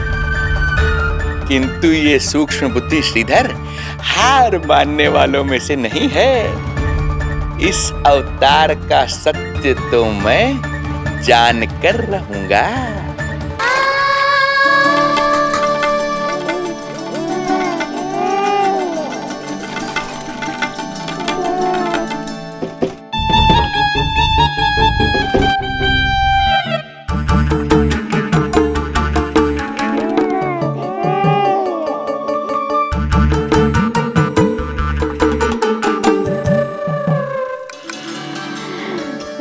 O: किंतु ये सूक्ष्म बुद्धि श्रीधर हार मानने वालों में से नहीं है। इस अवतार का सत्य तो मैं जान कर रहूंगा।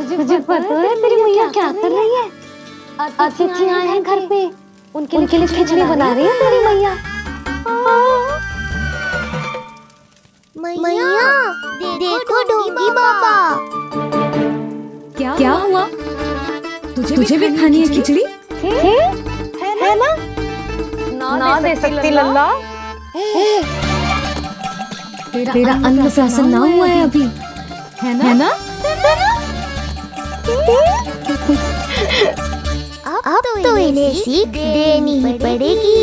L: तुझे पता है तेरी मैया क्या कर रही है? अतिथि आए हैं घर पे, उनके लिए खिचड़ी बना रही है तेरी मैया।
C: मैया देखो ढोंगी बाबा।
K: क्या हुआ? तुझे भी खानी है खिचड़ी?
L: है ना? ना दे सकती लल्ला।
K: तेरा अन्नप्राशन ना हुआ है अभी, है ना?
C: अब तो इन्हें सीख देनी ही पड़ेगी।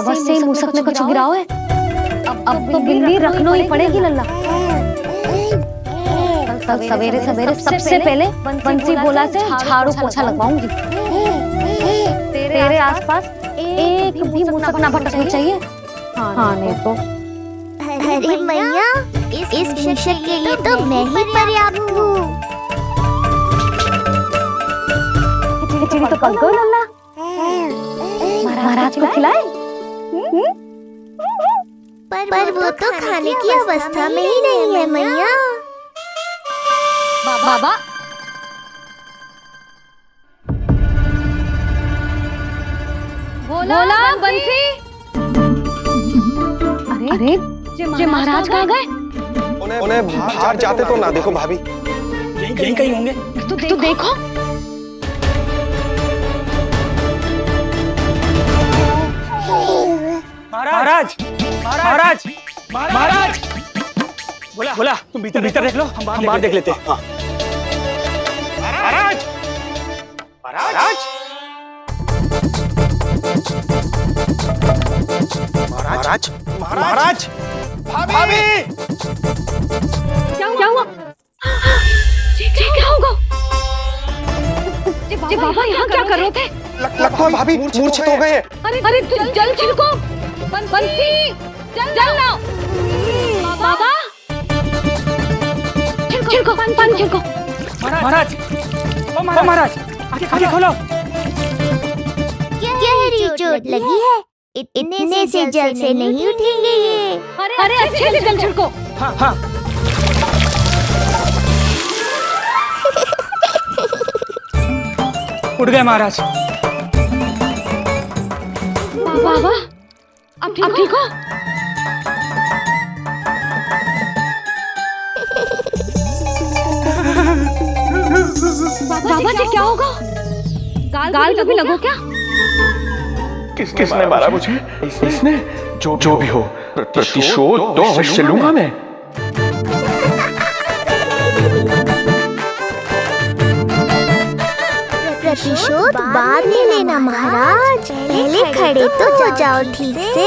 L: बाबा से मुसक में कुछ गिराओ है। अब तो बिल्ली रखना ही पड़ेगी लल्ला। कल सवेरे सवेरे सबसे पहले बंसी बोला से झाड़ू पोछा लगवाऊंगी। तेरे आसपास एक भी मुसक ना भटकनी चाहिए। हाँ नहीं तो।
C: अरे मैया, इस मिशन के लिए तो मैं ही पर्याप्त हूँ।
L: खिचड़ी तो पक गई लल्ला। महाराज को खिलाए?
C: पर वो तो खाने की अवस्था में ही नहीं है मैया।
L: बाबा बोला बंसी। अरे जे महाराज कहाँ गए?
Q: उन्हें बाहर जाते तो ना देखो भाभी।
I: यहीं कहीं होंगे।
L: तो देखो।
I: महाराज महाराज महाराज। बोला तुम भीतर देख लो, हम बाहर देख लेते हैं।
Q: महाराज महाराज महाराज महाराज भाभी।
L: क्या हुआ? क्या होगा? जी बाबा यहाँ क्या कर रहे थे?
Q: लगता है भाभी मूर्छित हो गए।
L: अरे जल छिड़को। बंसी जल लाओ। बाबा छिड़को पानी छिड़को।
I: महाराज ओ महाराज आंखें खोलो।
C: गहरी चोट लगी है, इतने से जल से नहीं उठेंगे ये।
L: अरे अच्छे से जल छिड़को।
I: हाँ। उठ गए महाराज।
L: बाबा अब ठीक हो? बाबा जी क्या होगा? गाल कभी लगो क्या?
V: किसने मारा मुझे? इसने? जो भी हो, प्रतिशोध तो अवश्य लूंगा मैं।
C: प्रतिशोध बाद में लेना महाराज, पहले खड़े तो हो जाओ ठीक से।